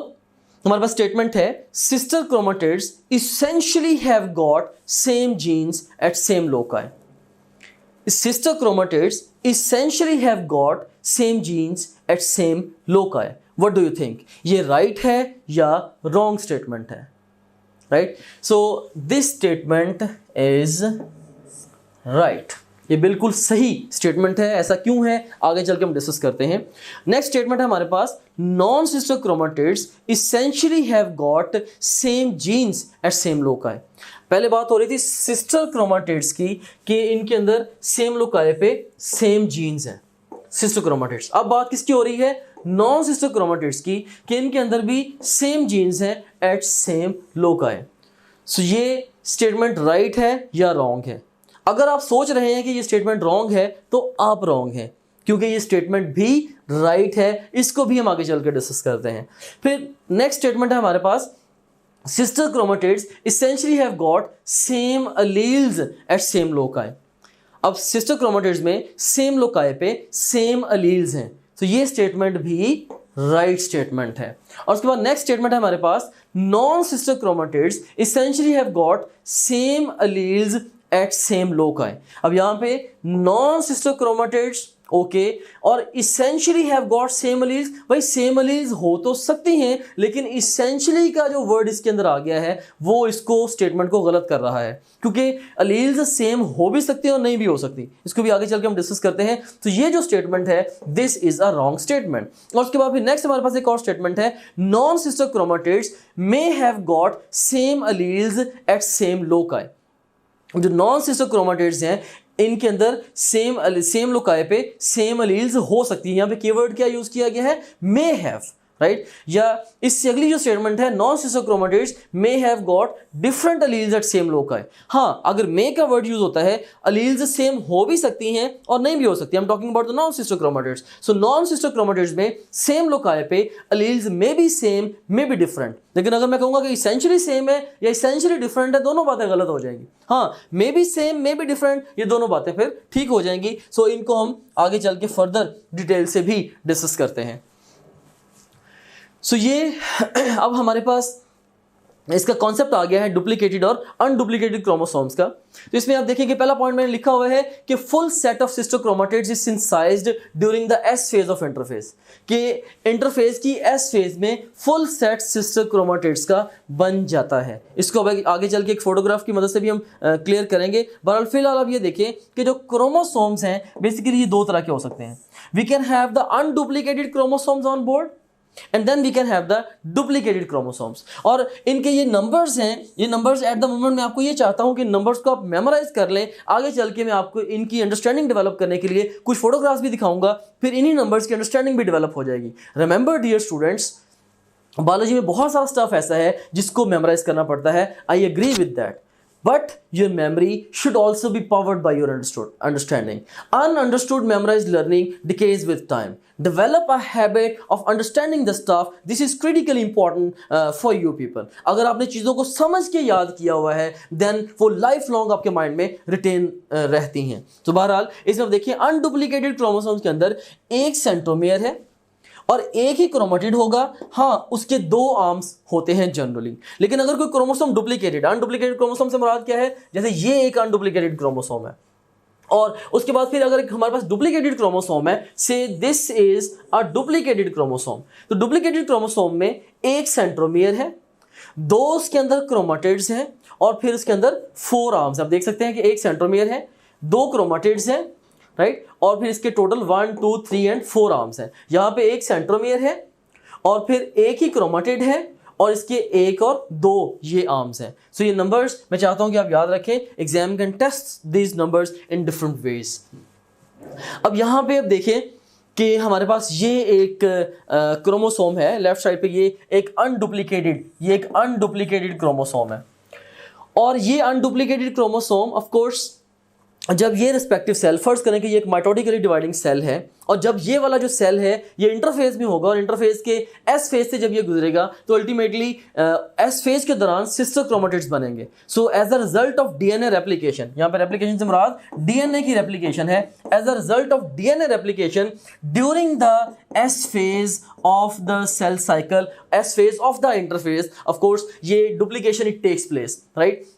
हमारे पास स्टेटमेंट है sister chromatids essentially have got same genes at same loci. Sister chromatids essentially have got same genes at same loci. What do you think? ये right है या wrong statement है? Right? So this statement is right. ये बिल्कुल सही statement है। ऐसा क्यों है आगे चल के हम डिस्कस करते हैं। नेक्स्ट स्टेटमेंट है हमारे पास non sister chromatids essentially have got same genes at same loci. पहले बात हो रही थी सिस्टर क्रोमेटिड्स की कि इनके अंदर सेम लोकाई पे सेम जीन्स हैं, सिस्टर क्रोमेटिड्स। अब बात किसकी हो रही है? नॉन सिस्टर क्रोमेटिड्स की कि इनके अंदर भी सेम जीन्स हैं एट सेम लोकाई। सो ये स्टेटमेंट राइट है या रॉन्ग है? अगर आप सोच रहे हैं कि ये स्टेटमेंट रॉन्ग है तो आप रॉन्ग हैं, क्योंकि ये स्टेटमेंट भी राइट है। इसको भी हम आगे चल के डिस्कस करते हैं। फिर नेक्स्ट स्टेटमेंट है हमारे पास sister chromatids essentially have got same alleles at same loci. अब sister chromatids में same loci पे same alleles हैं, तो ये स्टेटमेंट भी राइट स्टेटमेंट है। और उसके बाद नेक्स्ट स्टेटमेंट है हमारे पास, non sister chromatids essentially have got same alleles at same loci. अब यहाँ पे नॉन सिस्टर क्रोमेटिड्स ओके और essentially have got same alleles, भाई सेम अलील्स हो तो सकती हैं, लेकिन इसेंशियली का जो वर्ड इसके अंदर आ गया है वो इसको स्टेटमेंट को गलत कर रहा है, क्योंकि अलील्स सेम हो भी सकती हैं और नहीं भी हो सकती। इसको भी आगे चल के हम डिस्कस करते हैं। तो ये जो स्टेटमेंट है this is a wrong statement. और उसके बाद फिर नेक्स्ट हमारे पास एक और स्टेटमेंट है, non sister chromatids may have got same alleles at same loci. जो नॉन सिस्टर क्रोमेटिड्स हैं इनके अंदर सेम लोकाई पे सेम अलील्स हो सकती है। यहाँ पे कीवर्ड क्या यूज किया गया है, मे हैव, राइट। या इससे अगली जो स्टेटमेंट है, non sister chromatids may have got different alleles at same loci. हाँ, अगर मे का वर्ड यूज होता है, अलील्स सेम हो भी सकती हैं और नहीं भी हो सकती। I am talking about the non sister chromatids. So non sister chromatids में सेम लोकाई पे alleles may be same may be different. लेकिन अगर मैं कहूंगा कि इसेंशियली सेम है या इसेंशियली डिफरेंट है, दोनों बातें गलत हो जाएंगी। हाँ, may be same may be different, ये दोनों बातें फिर ठीक हो जाएंगी। सो इनको हम आगे चल के फर्दर डिटेल से भी डिस्कस करते हैं। सो ये अब हमारे पास इसका कॉन्सेप्ट आ गया है डुप्लीकेटेड और अनडुप्लीकेटेड क्रोमोसोम्स का। तो इसमें आप देखिए कि पहला पॉइंट मैंने लिखा हुआ है कि full set of sister chromatids is synthesized during the S phase of interphase, कि इंटरफेज की एस फेज में फुल सेट सिस्टर क्रोमेटिड्स का बन जाता है। इसको अब आगे चल के एक फोटोग्राफ की मदद से भी हम क्लियर करेंगे। बहरहाल फिलहाल आप ये देखें कि जो क्रोमोसोम्स हैं बेसिकली ये दो तरह के हो सकते हैं। We can have the unduplicated chromosomes on board and then we can have the duplicated chromosomes. और इनके ये नंबर्स हैं, ये नंबर्स एट द मोमेंट मैं आपको ये चाहता हूं कि नंबर्स को आप मेमोराइज कर लें। आगे चल के मैं आपको इनकी अंडरस्टैंडिंग डेवलप करने के लिए कुछ फोटोग्राफ्स भी दिखाऊंगा, फिर इन्हीं नंबर्स की अंडरस्टैंडिंग भी डेवलप हो जाएगी। रिमेंबर डियर स्टूडेंट्स, बायोलॉजी में बहुत सारा स्टफ ऐसा है जिसको मेमोराइज करना पड़ता है। I agree with that, but your memory should also be powered by your understanding. Ununderstood memorized learning decays with time. Develop a habit of understanding the stuff. This is critically important for you people. अगर आपने चीज़ों को समझ के याद किया हुआ है then वो लाइफ लॉन्ग आपके माइंड में रिटेन रहती हैं। तो बहरहाल इसमें आप देखिए अनडुप्लीकेटेड क्रोमोसोम्स के अंदर एक सेंट्रोमियर है और एक ही क्रोमेटिड होगा। हाँ, उसके दो आर्म्स होते हैं जनरली। लेकिन अगर कोई क्रोमोसोम डुप्लीकेटेड, अनडुप्लीकेटेड क्रोमोसोम से मुराद क्या है, जैसे ये एक अनडुप्लीकेटेड क्रोमोसोम है और उसके बाद फिर अगर हमारे पास डुप्लीकेटेड क्रोमोसोम है, से this is a duplicated chromosome. तो डुप्लीकेटेड क्रोमोसोम में एक सेंट्रोमियर है, दो उसके अंदर क्रोमेटिड्स हैं और फिर उसके अंदर 4 आर्म्स। आप देख सकते हैं कि एक सेंट्रोमियर है, 2 क्रोमेटिड्स हैं, राइट, और फिर इसके टोटल 1 2 3 एंड 4 आर्म्स हैं। यहाँ पे एक सेंट्रोमियर है और फिर एक ही क्रोमेटिड है और इसके एक और 2 ये आर्म्स हैं। सो ये नंबर्स मैं चाहता हूँ कि आप याद रखें। Exam can test these numbers in different ways. अब यहाँ पे अब देखें कि हमारे पास ये एक क्रोमोसोम है लेफ्ट साइड पे, ये एक अनडुप्लीकेटेड क्रोमोसोम है। और ये अनडुप्लीकेटेड क्रोमोसोम ऑफ कोर्स जब ये रिस्पेक्टिव सेल, फर्स्ट करें कि ये एक माइटोटिकली डिवाइडिंग सेल है और जब ये वाला जो सेल है ये इंटरफेज में होगा और इंटरफेज के एस फेज से जब ये गुजरेगा तो अल्टीमेटली एस फेज के दौरान सिस्टर क्रोमेटिड्स बनेंगे। So as a result of DNA replication, यहाँ पे रेप्लिकेशन से मुराद डीएनए की रेप्लिकेशन है। As a result of DNA replication during the S phase of the cell cycle, S phase of the interphase, of course ये duplication it takes place, right.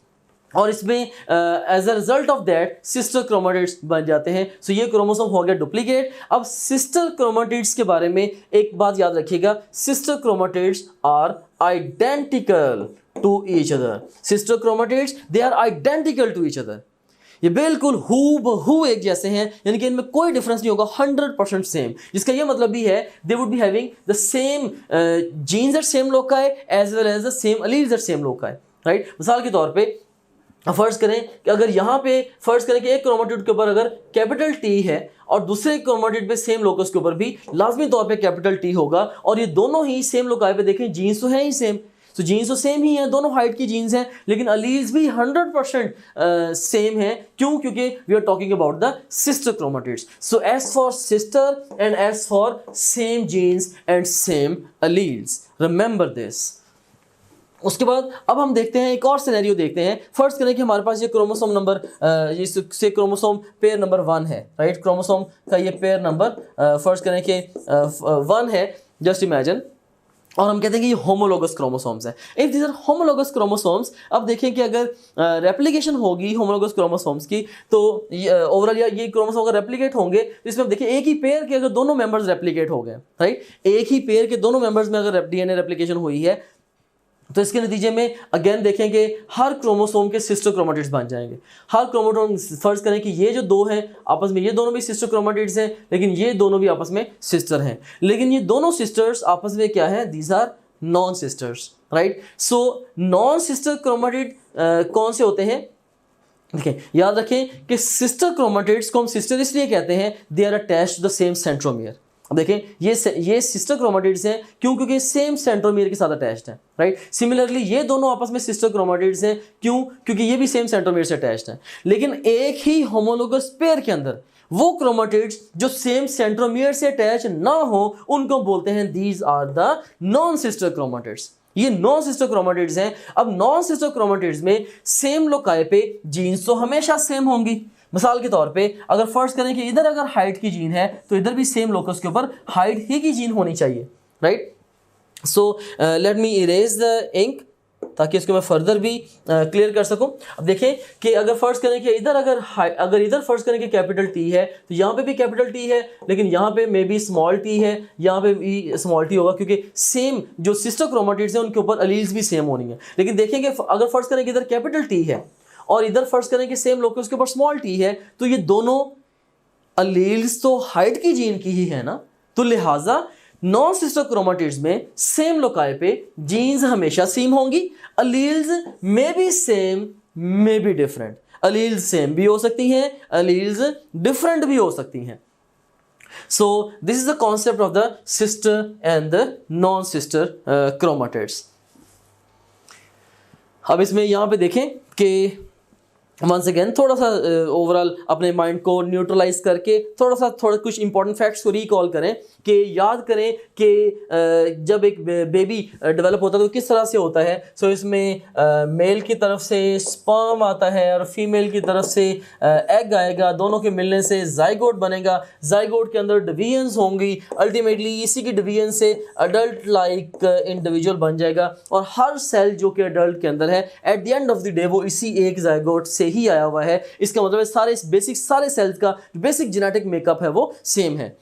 और इसमें as a result of that sister chromatids बन जाते हैं। सो ये chromosome हो गया duplicate. अब सिस्टर क्रोमेटिड्स के बारे में एक बात याद रखिएगा, sister chromatids are identical to each other. Sister chromatids they are identical to each other, ये बिल्कुल हूबहू एक जैसे हैं, यानी कि इनमें कोई डिफरेंस नहीं होगा, 100% सेम। जिसका ये मतलब भी है they would be having the same genes at same loci as well as the same alleles at same loci, right. मिसाल के तौर पे फर्ज करें कि अगर यहाँ पे फर्ज करें कि एक क्रोमेटिड के ऊपर अगर कैपिटल टी है और दूसरे क्रोमेटिड पे सेम लोकस के ऊपर भी लाजमी तौर पे कैपिटल टी होगा और ये दोनों ही सेम लोकाई पे देखें जीन्स तो हैं ही सेम, तो जीन्स तो सेम ही हैं, दोनों हाइट की जीन्स हैं, लेकिन अलील्स भी 100% सेम है। क्यों? क्योंकि we are talking about the sister chromatids. So as for sister and as for same genes and same alleles, remember this. उसके बाद अब हम देखते हैं एक और सिनेरियो देखते हैं। फर्स्ट करें कि हमारे पास ये क्रोमोसोम नंबर से क्रोमोसोम पेयर नंबर 1 है, राइट। क्रोमोसोम का ये पेयर नंबर फर्स्ट करें कि 1 है। जस्ट इमेजिन, और हम कहते हैं कि ये होमोलोगस क्रोमोसोम्स है। If these are homologous chromosomes, अब देखें कि अगर रेप्लिकेशन होगी होमोलोगस क्रोमोसोम्स की, तो ओवरऑल ये क्रोमोसोम अगर रेप्लिकेट होंगे तो इसमें देखिए एक ही पेयर के अगर दोनों मेंबर्स रेप्लिकेट हो गए, राइट, एक ही पेयर के दोनों मेंबर्स में अगर डीएनए रेप्लिकेशन हुई है, तो इसके नतीजे में अगेन देखेंगे हर क्रोमोसोम के सिस्टर क्रोमेटिड्स बन जाएंगे। हर क्रोमोसोम, फर्ज करें कि ये जो दो हैं आपस में, ये दोनों भी सिस्टर क्रोमेटिड्स हैं, लेकिन ये दोनों भी आपस में सिस्टर हैं, लेकिन ये दोनों सिस्टर्स आपस में क्या है, these are non sisters, right. So non sister chromatid कौन से होते हैं, देखिए याद रखें कि सिस्टर क्रोमेटिड्स को हम सिस्टर इसलिए कहते हैं, they are attached to the same centromere. अब देखें ये सिस्टर क्रोमेटिड्स हैं, क्यों, क्योंकि सेम सेंट्रोमियर के साथ अटैच्ड हैं, राइट। सिमिलरली ये दोनों आपस में सिस्टर क्रोमेटिड्स हैं, क्यों, क्योंकि ये भी सेम सेंट्रोमियर से अटैच्ड हैं। लेकिन एक ही होमोलोगस पेयर के अंदर वो क्रोमेटिड्स जो सेम सेंट्रोमियर से अटैच ना हो, उनको बोलते हैं these are the non sister chromatids. ये नॉन सिस्टर क्रोमेटिड्स हैं। अब नॉन सिस्टर क्रोमेटिड्स में सेम लोकाई पे जीन्स तो हमेशा सेम होंगी। मिसाल के तौर पे अगर फर्ज करें कि इधर अगर हाइट की जीन है, तो इधर भी सेम लोकस के ऊपर हाइट ही की जीन होनी चाहिए, right. So let me erase the ink ताकि इसको मैं फर्दर भी क्लियर कर सकूं। अब देखें कि अगर फर्ज करें कि इधर अगर इधर फर्ज करें कि कैपिटल टी है, तो यहाँ पे भी कैपिटल टी है, लेकिन यहाँ पे मे बी स्मॉल टी है, यहाँ पे भी स्मॉल टी होगा, क्योंकि सेम जो सिस्टर क्रोमेटिड्स हैं उनके ऊपर अलील्स भी सेम होनी है। लेकिन देखेंगे अगर फर्ज करें कि इधर कैपिटल टी है और इधर फर्ज करें कि सेम लोकस के ऊपर स्मॉल टी है, तो ये दोनों अलील्स तो हाइट की जीन की ही है ना, तो लिहाजा नॉन सिस्टर क्रोमेटिड्स में सेम लोकाई पे जीन्स हमेशा सेम होंगी, alleles may be same may be different. Alleles same भी हो सकती हैं, अलील्स डिफरेंट भी हो सकती हैं। So this is the concept of the sister and the non sister chromatids. अब इसमें यहाँ पे देखें कि वंस अगेन थोड़ा सा ओवरऑल अपने माइंड को न्यूट्रलाइज करके थोड़ा कुछ इंपॉर्टेंट फैक्ट्स को रिकॉल करें, कि याद करें कि जब एक बेबी डेवलप होता है तो किस तरह से होता है। सो इसमें मेल की तरफ से स्पर्म आता है और फीमेल की तरफ से एग आएगा, दोनों के मिलने से जाइगोट बनेगा, जाइगोट के अंदर डिवीजन्स होंगी, अल्टीमेटली इसी की डिवीजन से अडल्ट लाइक इंडिविजुअल बन जाएगा, और हर सेल जो कि अडल्ट के अंदर है at the end of the day वो इसी एक जाइगोट से ही आया हुआ है। इसका मतलब है सारे सेल्स का बेसिक जेनेटिक मेकअप है वो सेम है।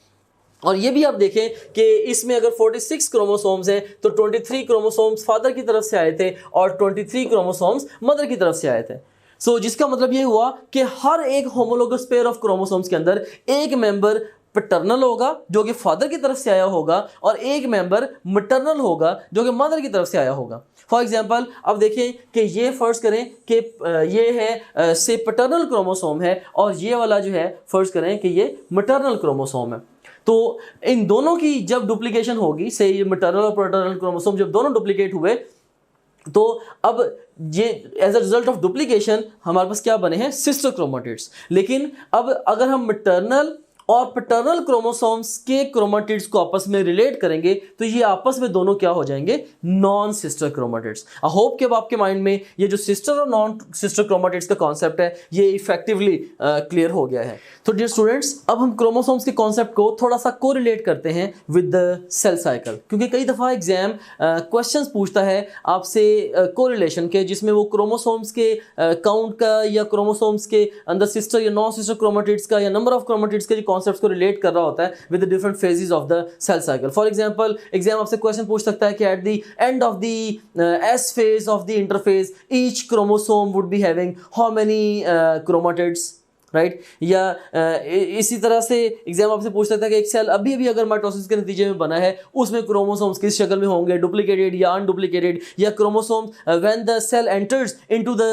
और ये भी आप देखें कि इसमें अगर 46 क्रोमोसोम्स हैं तो 23 क्रोमोसोम्स फादर की तरफ से आए थे और 23 क्रोमोसोम्स मदर की तरफ से आए थे। सो जिसका मतलब ये हुआ कि हर एक होमोलोगस पेयर ऑफ क्रोमोसोम्स के अंदर एक मेंबर पैटर्नल होगा जो कि फादर की तरफ से आया होगा, और एक मेंबर मैटरनल होगा जो कि मदर की तरफ से आया होगा। फॉर एग्जाम्पल अब देखें कि ये फर्ज करें कि ये है से पैटर्नल क्रोमोसोम है, और ये वाला जो है फर्ज करें कि ये मैटरनल क्रोमोसोम है। तो इन दोनों की जब डुप्लीकेशन होगी, से ये मैटरनल और पैटर्नल क्रोमोसोम जब दोनों डुप्लीकेट हुए, तो अब ये as a result of duplication हमारे पास क्या बने हैं, सिस्टर क्रोमेटिड्स। लेकिन अब अगर हम मैटरनल और पैटर्नल क्रोमोसोम्स के क्रोमेटिड्स को आपस में रिलेट करेंगे तो ये आपस में दोनों क्या हो जाएंगे, non sister chromatids. I hope कि अब आपके माइंड में ये जो सिस्टर और नॉन सिस्टर क्रोमेटिड्स का कॉन्सेप्ट है ये इफेक्टिवली क्लियर हो गया है। तो डियर स्टूडेंट्स, अब हम क्रोमोसोम्स के कॉन्सेप्ट को थोड़ा सा कोरिलेट करते हैं विद द सेल साइकिल, क्योंकि कई दफ़ा एग्जाम क्वेश्चंस पूछता है आपसे कोरिलेशन के, जिसमें वो क्रोमोसोम्स के काउंट का या क्रोमोसोम्स के अंदर सिस्टर या नॉन सिस्टर क्रोमेटिड्स का या नंबर ऑफ क्रोमेटिड्स के कॉन्सेप्ट्स को रिलेट कर रहा होता है with the different phases of the cell cycle. For example exam आपसे क्वेश्चन पूछ सकता है कि at the end of the S phase of the interphase each chromosome would be having how many chromatids, right. या इसी तरह से exam आपसे पूछ सकता है कि एक सेल अभी अभी अगर माइटोसिस के नतीजे में बना है उसमें क्रोमोसोम्स किस शक्ल में होंगे, डुप्लीकेटेड या अनडुप्लीकेटेड, या chromosomes when the cell enters into the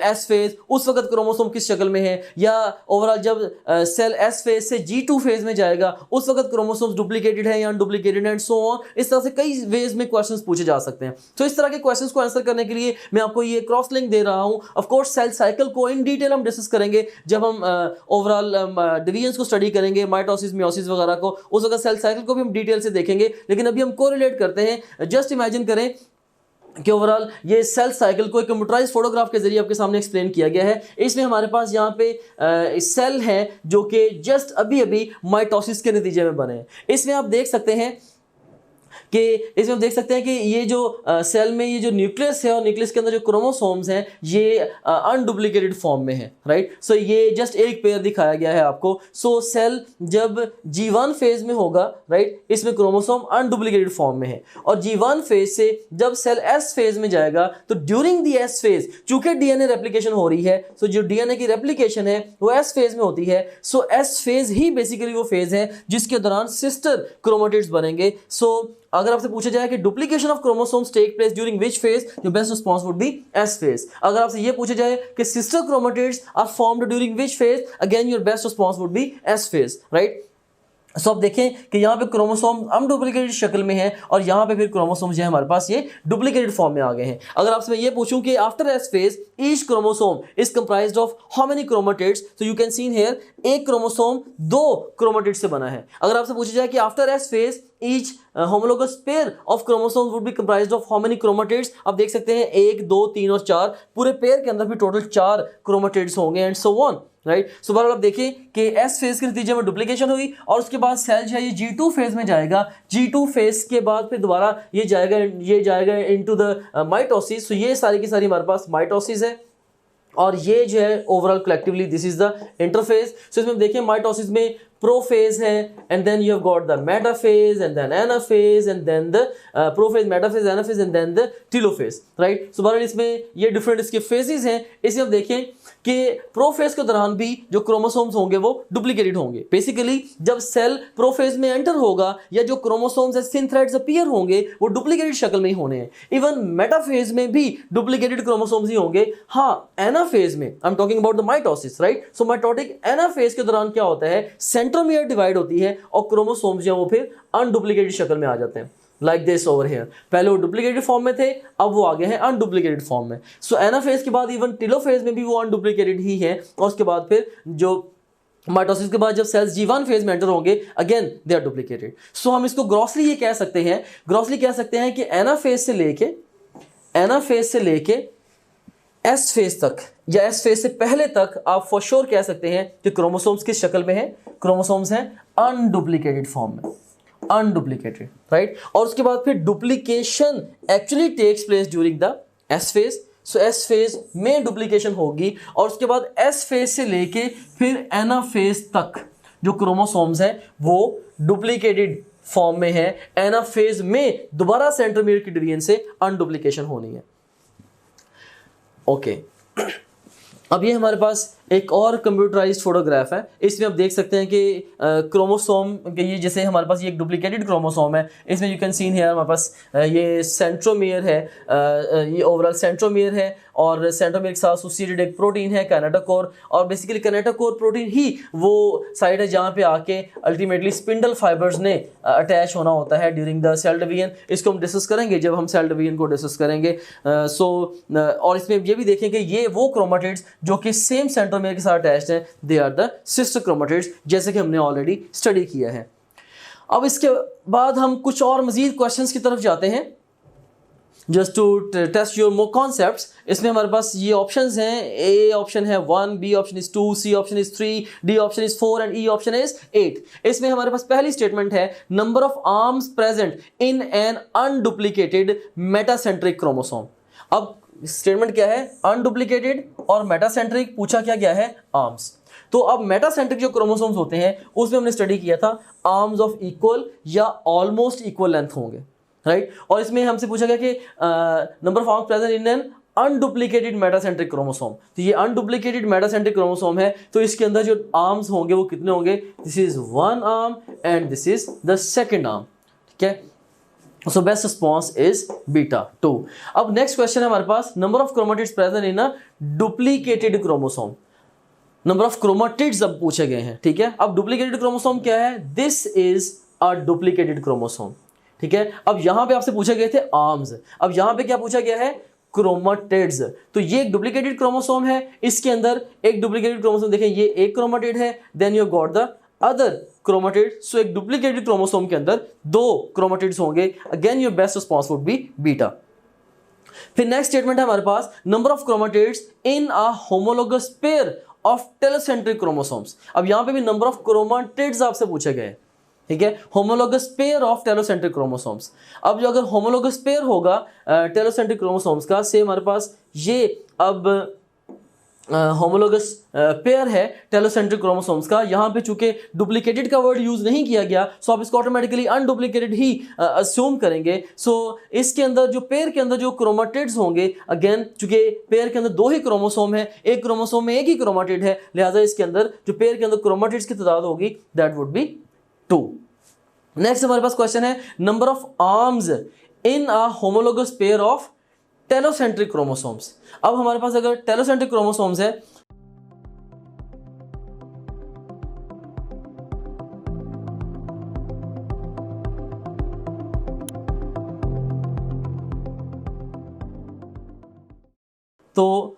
S phase उस वक्त क्रोमोसोम किस शक्ल में है, या ओवरऑल जब सेल एस फेज से G2 फेज में जाएगा उस वक्त क्रोमोसोम्स डुप्लीकेटेड है या अनडुप्लीकेटेड एंड सो ऑन। इस तरह से कई वेज में क्वेश्चंस पूछे जा सकते हैं। तो इस तरह के क्वेश्चंस को आंसर करने के लिए मैं आपको ये क्रॉस लिंक दे रहा हूँ। ऑफ कोर्स सेल साइकिल को इन डिटेल हम डिस्कस करेंगे जब हम ओवरऑल डिवीजन्स को स्टडी करेंगे, माइटोसिस मियोसिस वगैरह को, उस वक्त सेल साइकिल को भी हम डिटेल से देखेंगे। लेकिन अभी हम कोरिलेट करते हैं। जस्ट इमेजिन करें कि ओवरऑल ये सेल साइकिल को एक कंप्यूटराइज फोटोग्राफ के जरिए आपके सामने एक्सप्लेन किया गया है। इसमें हमारे पास यहाँ पे सेल है जो कि जस्ट अभी अभी माइटोसिस के नतीजे में बने हैं। इसमें आप देख सकते हैं कि इसमें हम देख सकते हैं कि ये जो सेल में ये जो न्यूक्लियस है और न्यूक्लियस के अंदर जो क्रोमोसोम्स हैं ये अनडुप्लीकेटेड फॉर्म में है, राइट। सो ये जस्ट एक पेयर दिखाया गया है आपको। सो सेल जब G1 फेज में होगा, राइट, इसमें क्रोमोसोम अनडुप्लीकेटेड फॉर्म में है, और G1 फेज से जब सेल S फेज में जाएगा तो ड्यूरिंग दी S फेज चूंकि डीएनए रेप्लिकेशन हो रही है, सो जो डीएनए की रेप्लिकेशन है वो S फेज में होती है। सो S फेज ही बेसिकली वो फेज है जिसके दौरान सिस्टर क्रोमेटिड्स बनेंगे। सो अगर आपसे पूछा जाए कि duplication of chromosomes take place during which phase, your best response would be S phase. अगर आपसे ये पूछा जाए कि sister chromatids are formed during which phase, again your best response would be S phase, right. So आप देखें कि यहाँ पे क्रोमोसोम अनडुप्लीकेटेड शक्ल में है और यहाँ पे फिर क्रोमोसोम जो है हमारे पास ये डुप्लीकेटेड फॉर्म में आ गए हैं। अगर आपसे मैं ये पूछूं कि after S phase each chromosome is comprised of how many chromatids, तो यू कैन सीन हियर एक क्रोमोसोम 2 क्रोमेटिड से बना है। अगर आपसे पूछा जाए कि after S phase each homologous pair of chromosomes would be comprised of how many chromatids, आप देख सकते हैं 1, 2, 3 और 4, पूरे पेयर के अंदर भी टोटल 4 क्रोमेटिड्स होंगे and so on, right. So बहरहाल आप देखिए कि एस फेज के नतीजे में डुप्लीकेशन हुई और उसके बाद सेल जो है ये G2 फेज में जाएगा। G2 फेज के बाद फिर दोबारा ये जाएगा इनटू द माइटोसिस। सो ये सारी की सारी हमारे पास माइटोसिस है और ये जो है overall collectively this is the interphase. So इसमें देखिए माइटोसिस में प्रोफेज है and then you have got the metaphase and then anaphase and then the prophase, metaphase, anaphase and then the telophase, right. So बहरहाल इसमें ये different इसके phases हैं। इसमें आप देखें कि प्रोफेज के दौरान भी जो क्रोमोसोम्स होंगे वो डुप्लीकेटेड होंगे। बेसिकली जब सेल प्रोफेज में एंटर होगा या जो क्रोमोसोम्स है थिन थ्रेड्स अपीयर होंगे वो डुप्लीकेटेड शक्ल में ही होने हैं। इवन मेटाफेज में भी डुप्लीकेटेड क्रोमोसोम्स ही होंगे। हाँ, एनाफेज में I am talking about the mitosis, right. So mitotic anaphase के दौरान क्या होता है, सेंट्रोमियर डिवाइड होती है और क्रोमोसोम्स जो है वो फिर अनडुप्लीकेटेड शक्ल में आ जाते हैं, लाइक दिस ओवर हियर। पहले वो डुप्लीकेटेड फॉर्म में थे, अब वो आ गए हैं अनडुप्लीकेटेड फॉर्म में। सो एनाफेज के बाद इवन टेलोफेज में भी वो अनडुप्लीकेटेड ही है और उसके बाद फिर जो माइटोसिस के बाद जब सेल्स G1 फेज में एंटर होंगे अगेन दे आर डुप्लीकेटेड। सो हम इसको ग्रॉसली ये कह सकते हैं कि एनाफेज से लेके एस फेज तक या एस फेज से पहले तक आप फॉर श्योर कह सकते हैं कि क्रोमोसोम्स किस शक्ल में है, क्रोमोसोम्स हैं अनडुप्लीकेटेड फॉर्म में, अनडुप्लीकेटेड, राइट। और उसके बाद फिर duplication actually takes place during the S phase. So S phase में डुप्लीकेशन होगी और उसके बाद एस फेज से लेके फिर एनाफेज तक जो क्रोमोसोम्स हैं वो डुप्लीकेटेड फॉर्म में है। एनाफेज में दोबारा सेंट्रोमियर की डिवीजन से अनडुप्लीकेशन होनी है। ओके अब ये हमारे पास एक और कंप्यूटराइज्ड फोटोग्राफ है। इसमें आप देख सकते हैं कि क्रोमोसोम के ये जैसे हमारे पास ये एक डुप्लीकेटेड क्रोमोसोम है, इसमें यू कैन सीन हियर हमारे पास ये सेंट्रोमियर है, ये ओवरऑल सेंट्रोमियर है और सेंट्रोमियर के साथ एसोसिएटेड एक प्रोटीन है कैनेटोकोर, और बेसिकली कैनेटोकोर प्रोटीन ही वो साइड है जहाँ पे आके अल्टीमेटली स्पिंडल फाइबर्स ने अटैच होना होता है ड्यूरिंग द सेल डिवीजन। इसको हम डिस्कस करेंगे जब हम सेल डिवीजन को डिस्कस करेंगे। और इसमें ये भी देखें कि ये वो क्रोमेटिड्स जो कि सेम सेंट्रोमियर के साथ अटैच्ड हैं, they are the sister chromatids, जैसे कि हमने ऑलरेडी स्टडी किया है। अब इसके बाद हम कुछ और मजीद क्वेश्चंस की तरफ जाते हैं just to test your more concepts. इसमें हमारे पास ये ऑप्शंस हैं, ए ऑप्शन है 1, B option is 2, C option is 3, D option is 4 and E option is 8। इसमें हमारे पास पहली स्टेटमेंट है number of arms present in an unduplicated metacentric chromosome. अब स्टेटमेंट क्या है, अनडुप्लीकेटेड और मेटासेंट्रिक, पूछा क्या गया है, आर्म्स। तो अब मेटासेंट्रिक जो क्रोमोसोम्स होते हैं उसमें हमने स्टडी किया था arms of equal or almost equal length होंगे, राइट। और इसमें हमसे पूछा गया कि number of arms present in an unduplicated metacentric chromosome. तो ये अनडुप्लीकेटेड मेटासेंट्रिक क्रोमोसोम है, तो इसके अंदर जो आर्म्स होंगे वो कितने होंगे, this is 1 arm and this is the second arm, ठीक है। So best response is beta 2। अब नेक्स्ट क्वेश्चन है हमारे पास, number of chromatids present in a duplicated chromosome. Number of chromatids अब पूछे गए हैं, ठीक है। अब डुप्लीकेटेड क्रोमोसोम क्या है, this is a duplicated chromosome, ठीक है। अब यहां पे आपसे पूछे गए थे आर्म्स, अब यहां पे क्या पूछा गया है, क्रोमेटिड्स। तो ये एक डुप्लीकेटेड क्रोमोसोम है, इसके अंदर एक डुप्लीकेटेड क्रोमोसोम देखें, ये एक क्रोमेटिड है, then you got the other chromatid. So एक डुप्लीकेटेड क्रोमोसोम के अंदर 2 क्रोमेटिड्स होंगे, again your best response would be beta. फिर नेक्स्ट स्टेटमेंट है हमारे पास, number of chromatids in a homologous pair of telocentric chromosomes. अब यहां पे भी नंबर ऑफ क्रोमेटिड्स आपसे पूछे गए, ठीक है, homologous pair of telocentric chromosomes. अब जो अगर होमोलोगस पेयर होगा टेलोसेंट्रिक क्रोमोसोम्स का, से हमारे पास ये अब होमोलोगस पेयर है टेलोसेंट्रिक क्रोमोसोम्स का, यहाँ पे चूंकि डुप्लीकेटेड का वर्ड यूज नहीं किया गया, सो आप इसको ऑटोमेटिकली अनडुप्लीकेटेड ही अस्यूम करेंगे। सो इसके अंदर जो पेयर के अंदर जो क्रोमाटिड्स होंगे, अगेन चूंकि पेयर के अंदर दो ही क्रोमोसोम है, एक क्रोमोसोम में एक ही क्रोमाटिड है, लिहाजा इसके अंदर जो पेयर के अंदर क्रोमाटिड्स की तादाद होगी दैट वुड बी 2। नेक्स्ट हमारे पास क्वेश्चन है number of arms in a homologous pair of telocentric chromosomes. अब हमारे पास अगर टेलोसेंट्रिक क्रोमोसोम्स है तो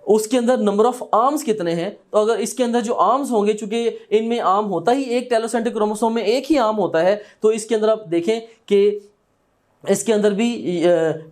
उसके अंदर नंबर ऑफ आर्म्स कितने हैं, तो अगर इसके अंदर जो आर्म्स होंगे, चूंकि इनमें आर्म होता ही एक टेलोसेंट्रिक क्रोमोसोम में एक ही आर्म होता है, तो इसके अंदर आप देखें कि इसके अंदर भी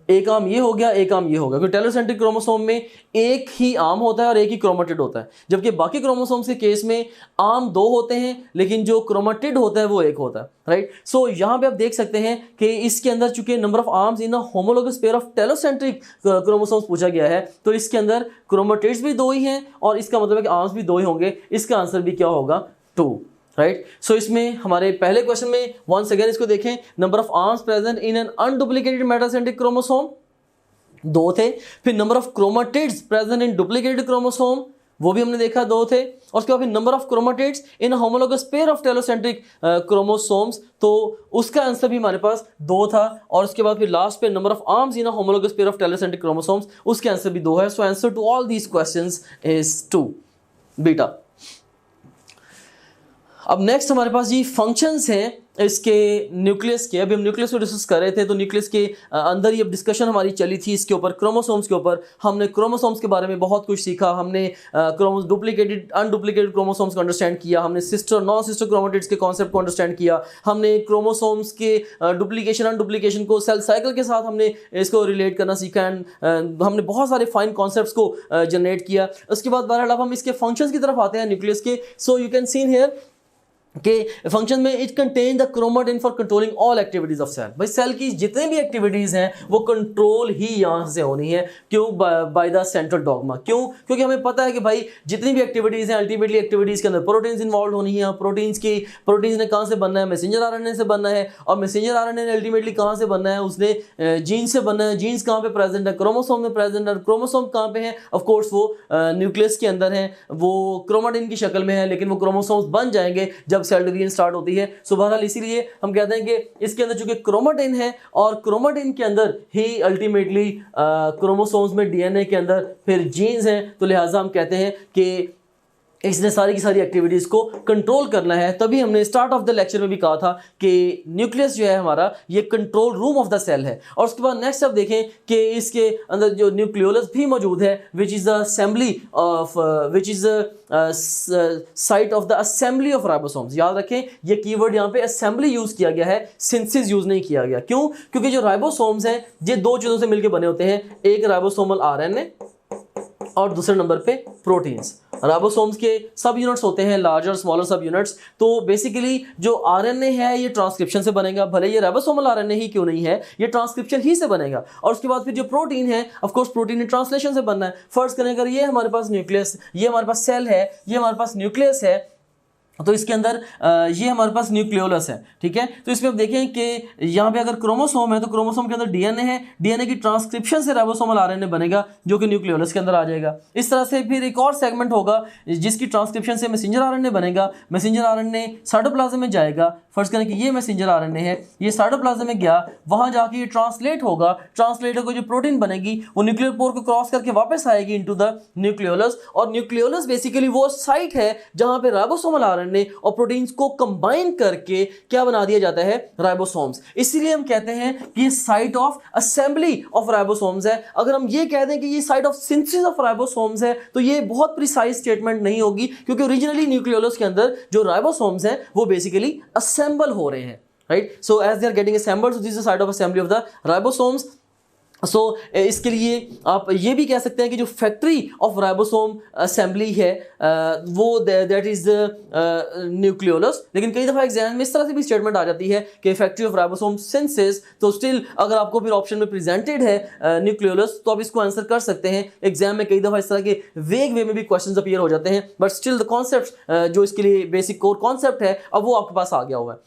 एक आर्म ये हो गया, एक आर्म ये होगा, क्योंकि टेलोसेंट्रिक क्रोमोसोम में एक ही आर्म होता है और एक ही क्रोमाटिड होता है, जबकि बाकी क्रोमोसोम्स के केस में आर्म दो होते हैं लेकिन जो क्रोमाटिड होता है वो एक होता है, राइट। सो यहाँ पे आप देख सकते हैं कि इसके अंदर चूंकि number of arms in a homologous pair of telocentric chromosomes पूछा गया है, तो इसके अंदर क्रोमाटिड्स भी दो ही हैं और इसका मतलब है कि आर्म्स भी दो ही होंगे। इसका आंसर भी क्या होगा, 2, राइट। सो इसमें हमारे पहले क्वेश्चन में वंस अगेन इसको देखें, number of arms present in an unduplicated metacentric chromosome 2 थे, फिर number of chromatids present in duplicated chromosome वो भी हमने देखा 2 थे, और उसके बाद फिर number of chromatids in homologous pair of telocentric chromosomes, तो उसका आंसर भी हमारे पास 2 था, और उसके बाद फिर लास्ट पे number of arms in homologous pair of telocentric chromosomes, उसके आंसर भी 2 है। So answer to all these questions is 2 beta. अब नेक्स्ट हमारे पास जी फंक्शंस हैं इसके न्यूक्लियस के। अभी हम न्यूक्लियस को डिस्कस कर रहे थे, तो न्यूक्लियस के अंदर ही अब डिस्कशन हमारी चली थी इसके ऊपर, क्रोमोसोम्स के ऊपर। हमने क्रोमोसोम्स के बारे में बहुत कुछ सीखा, हमने डुप्लीकेटेड अनडुप्लीकेटेड क्रोमोसोम्स को अंडरस्टैंड किया, हमने सिस्टर नॉन सिस्टर क्रोमेटिड्स के कॉन्सेप्ट को अंडरस्टैंड किया, हमने क्रोमोसोम्स के डुप्लीकेशन अनडुप्लीकेशन को सेल साइकिल के साथ हमने इसको रिलेट करना सीखा, एंड हमने बहुत सारे फाइन कॉन्सेप्ट्स को जनरेट किया। उसके बाद बहरहाल अब हम इसके फंक्शंस की तरफ आते हैं न्यूक्लियस के। So you can seen here के फंक्शन में it contain the chromatin for controlling all activities of cell. भाई सेल की जितने भी एक्टिविटीज हैं वो कंट्रोल ही यहाँ से होनी है, क्यों, बाय द सेंट्रल डॉगमा। क्यों, क्योंकि हमें पता है कि भाई जितनी भी एक्टिविटीज हैं अल्टीमेटली एक्टिविटीज के अंदर प्रोटीन्स इन्वॉल्व होनी है। प्रोटीन्स ने कहाँ से बनना है, मैसेंजर आरएनए से बनना है, और मैसेंजर आरएनए ने अल्टीमेटली कहाँ से बनना है, उसने जीन से बनना है। जीन्स कहाँ पे प्रेजेंट है, क्रोमोसोम में प्रेजेंट है। क्रोमोसोम कहाँ पे है, ऑफकोर्स वो न्यूक्लियस के अंदर है, वो क्रोमाटिन की शक्ल में है, लेकिन वो क्रोमोसोम्स बन जाएंगे जब सेल डिवीजन स्टार्ट होती है। सो बहरहाल इसीलिए हम कहते हैं कि इसके अंदर चूंकि क्रोमाटिन है और क्रोमाटिन के अंदर ही अल्टीमेटली क्रोमोसोम्स में डीएनए के अंदर फिर जीन्स हैं, तो लिहाजा हम कहते हैं कि इसने सारी की सारी एक्टिविटीज़ को कंट्रोल करना है। तभी हमने स्टार्ट ऑफ द लेक्चर में भी कहा था कि न्यूक्लियस जो है हमारा ये control room of the cell है। और उसके बाद नेक्स्ट आप देखें कि इसके अंदर जो न्यूक्लियोलस भी मौजूद है, which is the assembly of site of the assembly of ribosomes. याद रखें ये कीवर्ड यहाँ पे असेंबली यूज़ किया गया है, सिंथेसिस यूज़ नहीं किया गया। क्यों, क्योंकि जो राइबोसोम्स हैं ये 2 चीज़ों से मिलकर बने होते हैं, एक राइबोसोमल आरएनए और दूसरे नंबर पे प्रोटीन्स। राइबोसोम्स के सब यूनिट्स होते हैं, लार्जर स्मॉलर सब यूनिट्स। तो बेसिकली जो आरएनए है ये ट्रांसक्रिप्शन से बनेगा, भले ये राइबोसोमल आरएनए ही क्यों नहीं है, ये ट्रांसक्रिप्शन ही से बनेगा। और उसके बाद फिर जो प्रोटीन है, ऑफ कोर्स प्रोटीन ने ट्रांसलेशन से बनना है। फर्स्ट करें अगर ये हमारे पास न्यूक्लियस, ये हमारे पास सेल है, ये हमारे पास न्यूक्लियस है, तो इसके अंदर ये हमारे पास न्यूक्लियोलस है, ठीक है। तो इसमें आप देखें कि यहाँ पे अगर क्रोमोसोम है तो क्रोमोसोम के अंदर डीएनए है, डीएनए की ट्रांसक्रिप्शन से राइबोसोमल आरएनए बनेगा जो कि न्यूक्लियोलस के अंदर आ जाएगा। इस तरह से फिर एक और सेगमेंट होगा जिसकी ट्रांसक्रिप्शन से मैसेंजर आरएनए बनेगा। मैसेंजर आरएनए साइटोप्लाज्म में जाएगा। फर्स्ट करें कि ये मैसेंजर आरएनए है, ये साइटोप्लाज्म में गया, वहाँ जाके ये ट्रांसलेट होगा, ट्रांसलेट होकर जो प्रोटीन बनेगी वो न्यूक्लियर पोर को क्रॉस करके वापस आएगी इनटू द न्यूक्लियोलस। और न्यूक्लियोलस बेसिकली वो साइट है जहाँ पे राइबोसोमल आरएनए और प्रोटीन को कंबाइन करके क्या बना दिया जाता है, राइबोसोम्स। इसीलिए हम कहते हैं कि ये site of assembly of ribosomes है। अगर हम ये कह दें कि ये site of synthesis of ribosomes है तो ये बहुत प्रिसाइज स्टेटमेंट नहीं होगी, क्योंकि ओरिजिनली न्यूक्लियोलस के अंदर जो राइबोसोम्स हैं वो बेसिकली असेंबल हो रहे हैं, right. So as they are getting assembled, so this is the site of assembly of the ribosomes. इसके लिए आप ये भी कह सकते हैं कि जो फैक्ट्री ऑफ राइबोसोम असेंबली है वो दैट इज न्यूक्लियोलस। लेकिन कई दफ़ा एग्जाम में इस तरह से भी स्टेटमेंट आ जाती है कि फैक्ट्री ऑफ राइबोसोम सिंथेसिस, तो स्टिल अगर आपको फिर ऑप्शन में प्रेजेंटेड है न्यूक्लियोलस तो आप इसको आंसर कर सकते हैं। एग्जाम में कई दफ़ा इस तरह के वेग वे में भी क्वेश्चंस अपीयर हो जाते हैं, बट स्टिल द कॉन्सेप्ट जो इसके लिए बेसिक कोर कॉन्सेप्ट है अब वो आपके पास आ गया हुआ है।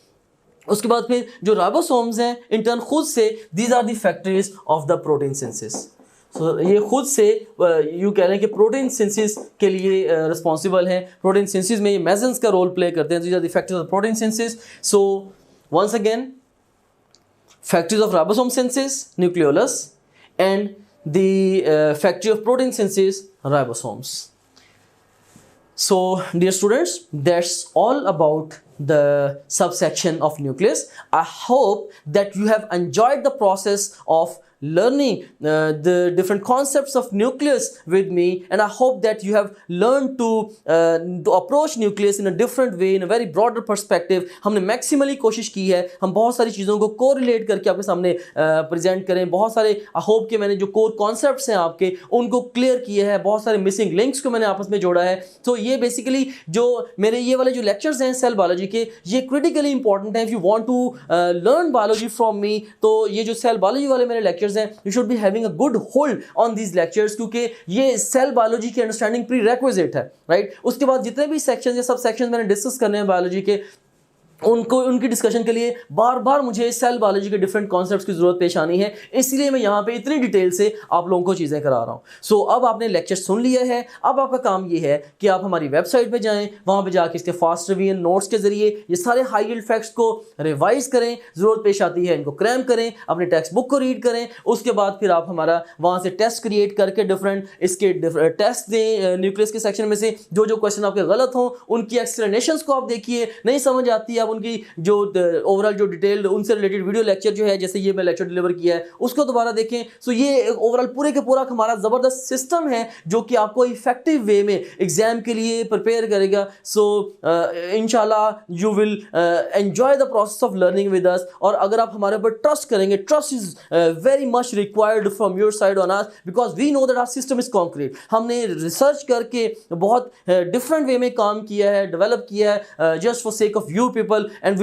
उसके बाद फिर जो राइबोसोम्स हैं इन टर्न खुद से these are the factories of the protein synthesis. So ये खुद से यू कह रहे हैं कि प्रोटीन सिंथेसिस के लिए रिस्पॉन्सिबल हैं। प्रोटीन सिंथेसिस में ये मेसन्स का रोल प्ले करते हैं। These are the factories of protein synthesis. So once again factories of ribosome synthesis nucleolus and the factory of protein synthesis ribosomes. So dear students, that's all about the subsection of nucleus. I hope that you have enjoyed the process of learning the different concepts of nucleus with me, and I hope that you have learned to approach nucleus in a different way, in a very broader perspective. हमने maximally कोशिश की है हम बहुत सारी चीज़ों को correlate करके आपके सामने present करें। बहुत सारे I hope कि मैंने जो core concepts हैं आपके उनको clear किए हैं, बहुत सारे missing links को मैंने आपस में जोड़ा है। तो ये basically जो मेरे ये वाले जो lectures हैं cell biology के, ये critically important हैं। If you want to learn biology from me, तो ये जो cell biology वाले मेरे lectures हैं, you should be having a good hold on these lectures, क्योंकि ये सेल बायोलॉजी की अंडरस्टैंडिंग प्री रेक्विजिट है, राइट। उसके बाद जितने भी सेक्शन या सब सेक्शन मैंने डिस्कस करने हैं बायोलॉजी के, उनको उनकी डिस्कशन के लिए बार बार मुझे सेल बायोलॉजी के डिफरेंट कॉन्सेप्ट्स की ज़रूरत पेश आनी है, इसलिए मैं यहाँ पे इतनी डिटेल से आप लोगों को चीज़ें करा रहा हूँ। सो अब आपने लेक्चर सुन लिया है, अब आपका काम ये है कि आप हमारी वेबसाइट पे जाएं, वहाँ पे जाके इसके फास्ट रिवीजन नोट्स के ज़रिए ये सारे हाई यील्ड फैक्ट्स को रिवाइज करें, ज़रूरत पेश आती है इनको क्रैम करें, अपने टेक्स्ट बुक को रीड करें। उसके बाद फिर आप हमारा वहाँ से टेस्ट क्रिएट करके डिफरेंट इसके टेस्ट दें न्यूक्लियस के सेक्शन में से। जो जो क्वेश्चन आपके गलत हों उनकी एक्सप्लेनेशंस को आप देखिए, नहीं समझ आती है आप उनकी जो ओवरऑल जो डिटेल उनसे रिलेटेड वीडियो लेक्चर जो है, जैसे ये मैं लेक्चर डिलीवर किया है, उसको दोबारा देखें। सो ये ओवरऑल पूरे के पूरा हमारा ज़बरदस्त सिस्टम है जो कि आपको इफेक्टिव वे में एग्जाम के लिए प्रिपेयर करेगा। सो इंशाल्लाह you will enjoy the process of learning with us. और अगर आप हमारे ऊपर ट्रस्ट करेंगे, trust is very much required from your side on us, because we know that our system is concrete. हमने रिसर्च करके बहुत डिफरेंट वे में काम किया है, डेवलप किया है, just for sake of you people, and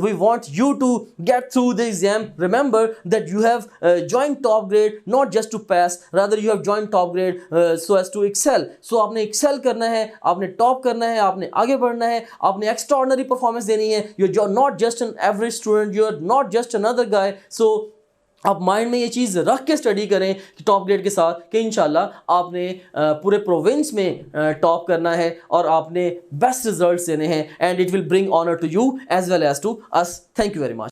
we want you to get through the exam. Remember that you have joined top grade not just to pass, rather you have joined top grade so as to excel. So आपने excel करना है, आपने top करना है, आपने आगे बढ़ना है, आपने extraordinary performance देनी है। You're not just an average student, you're not just another guy. So आप माइंड में ये चीज़ रख के स्टडी करें कि टॉप ग्रेड के साथ, कि इंशाल्लाह आपने पूरे प्रोविंस में टॉप करना है और आपने बेस्ट रिजल्ट्स देने हैं, and it will bring honour to you as well as to us. Thank you very much.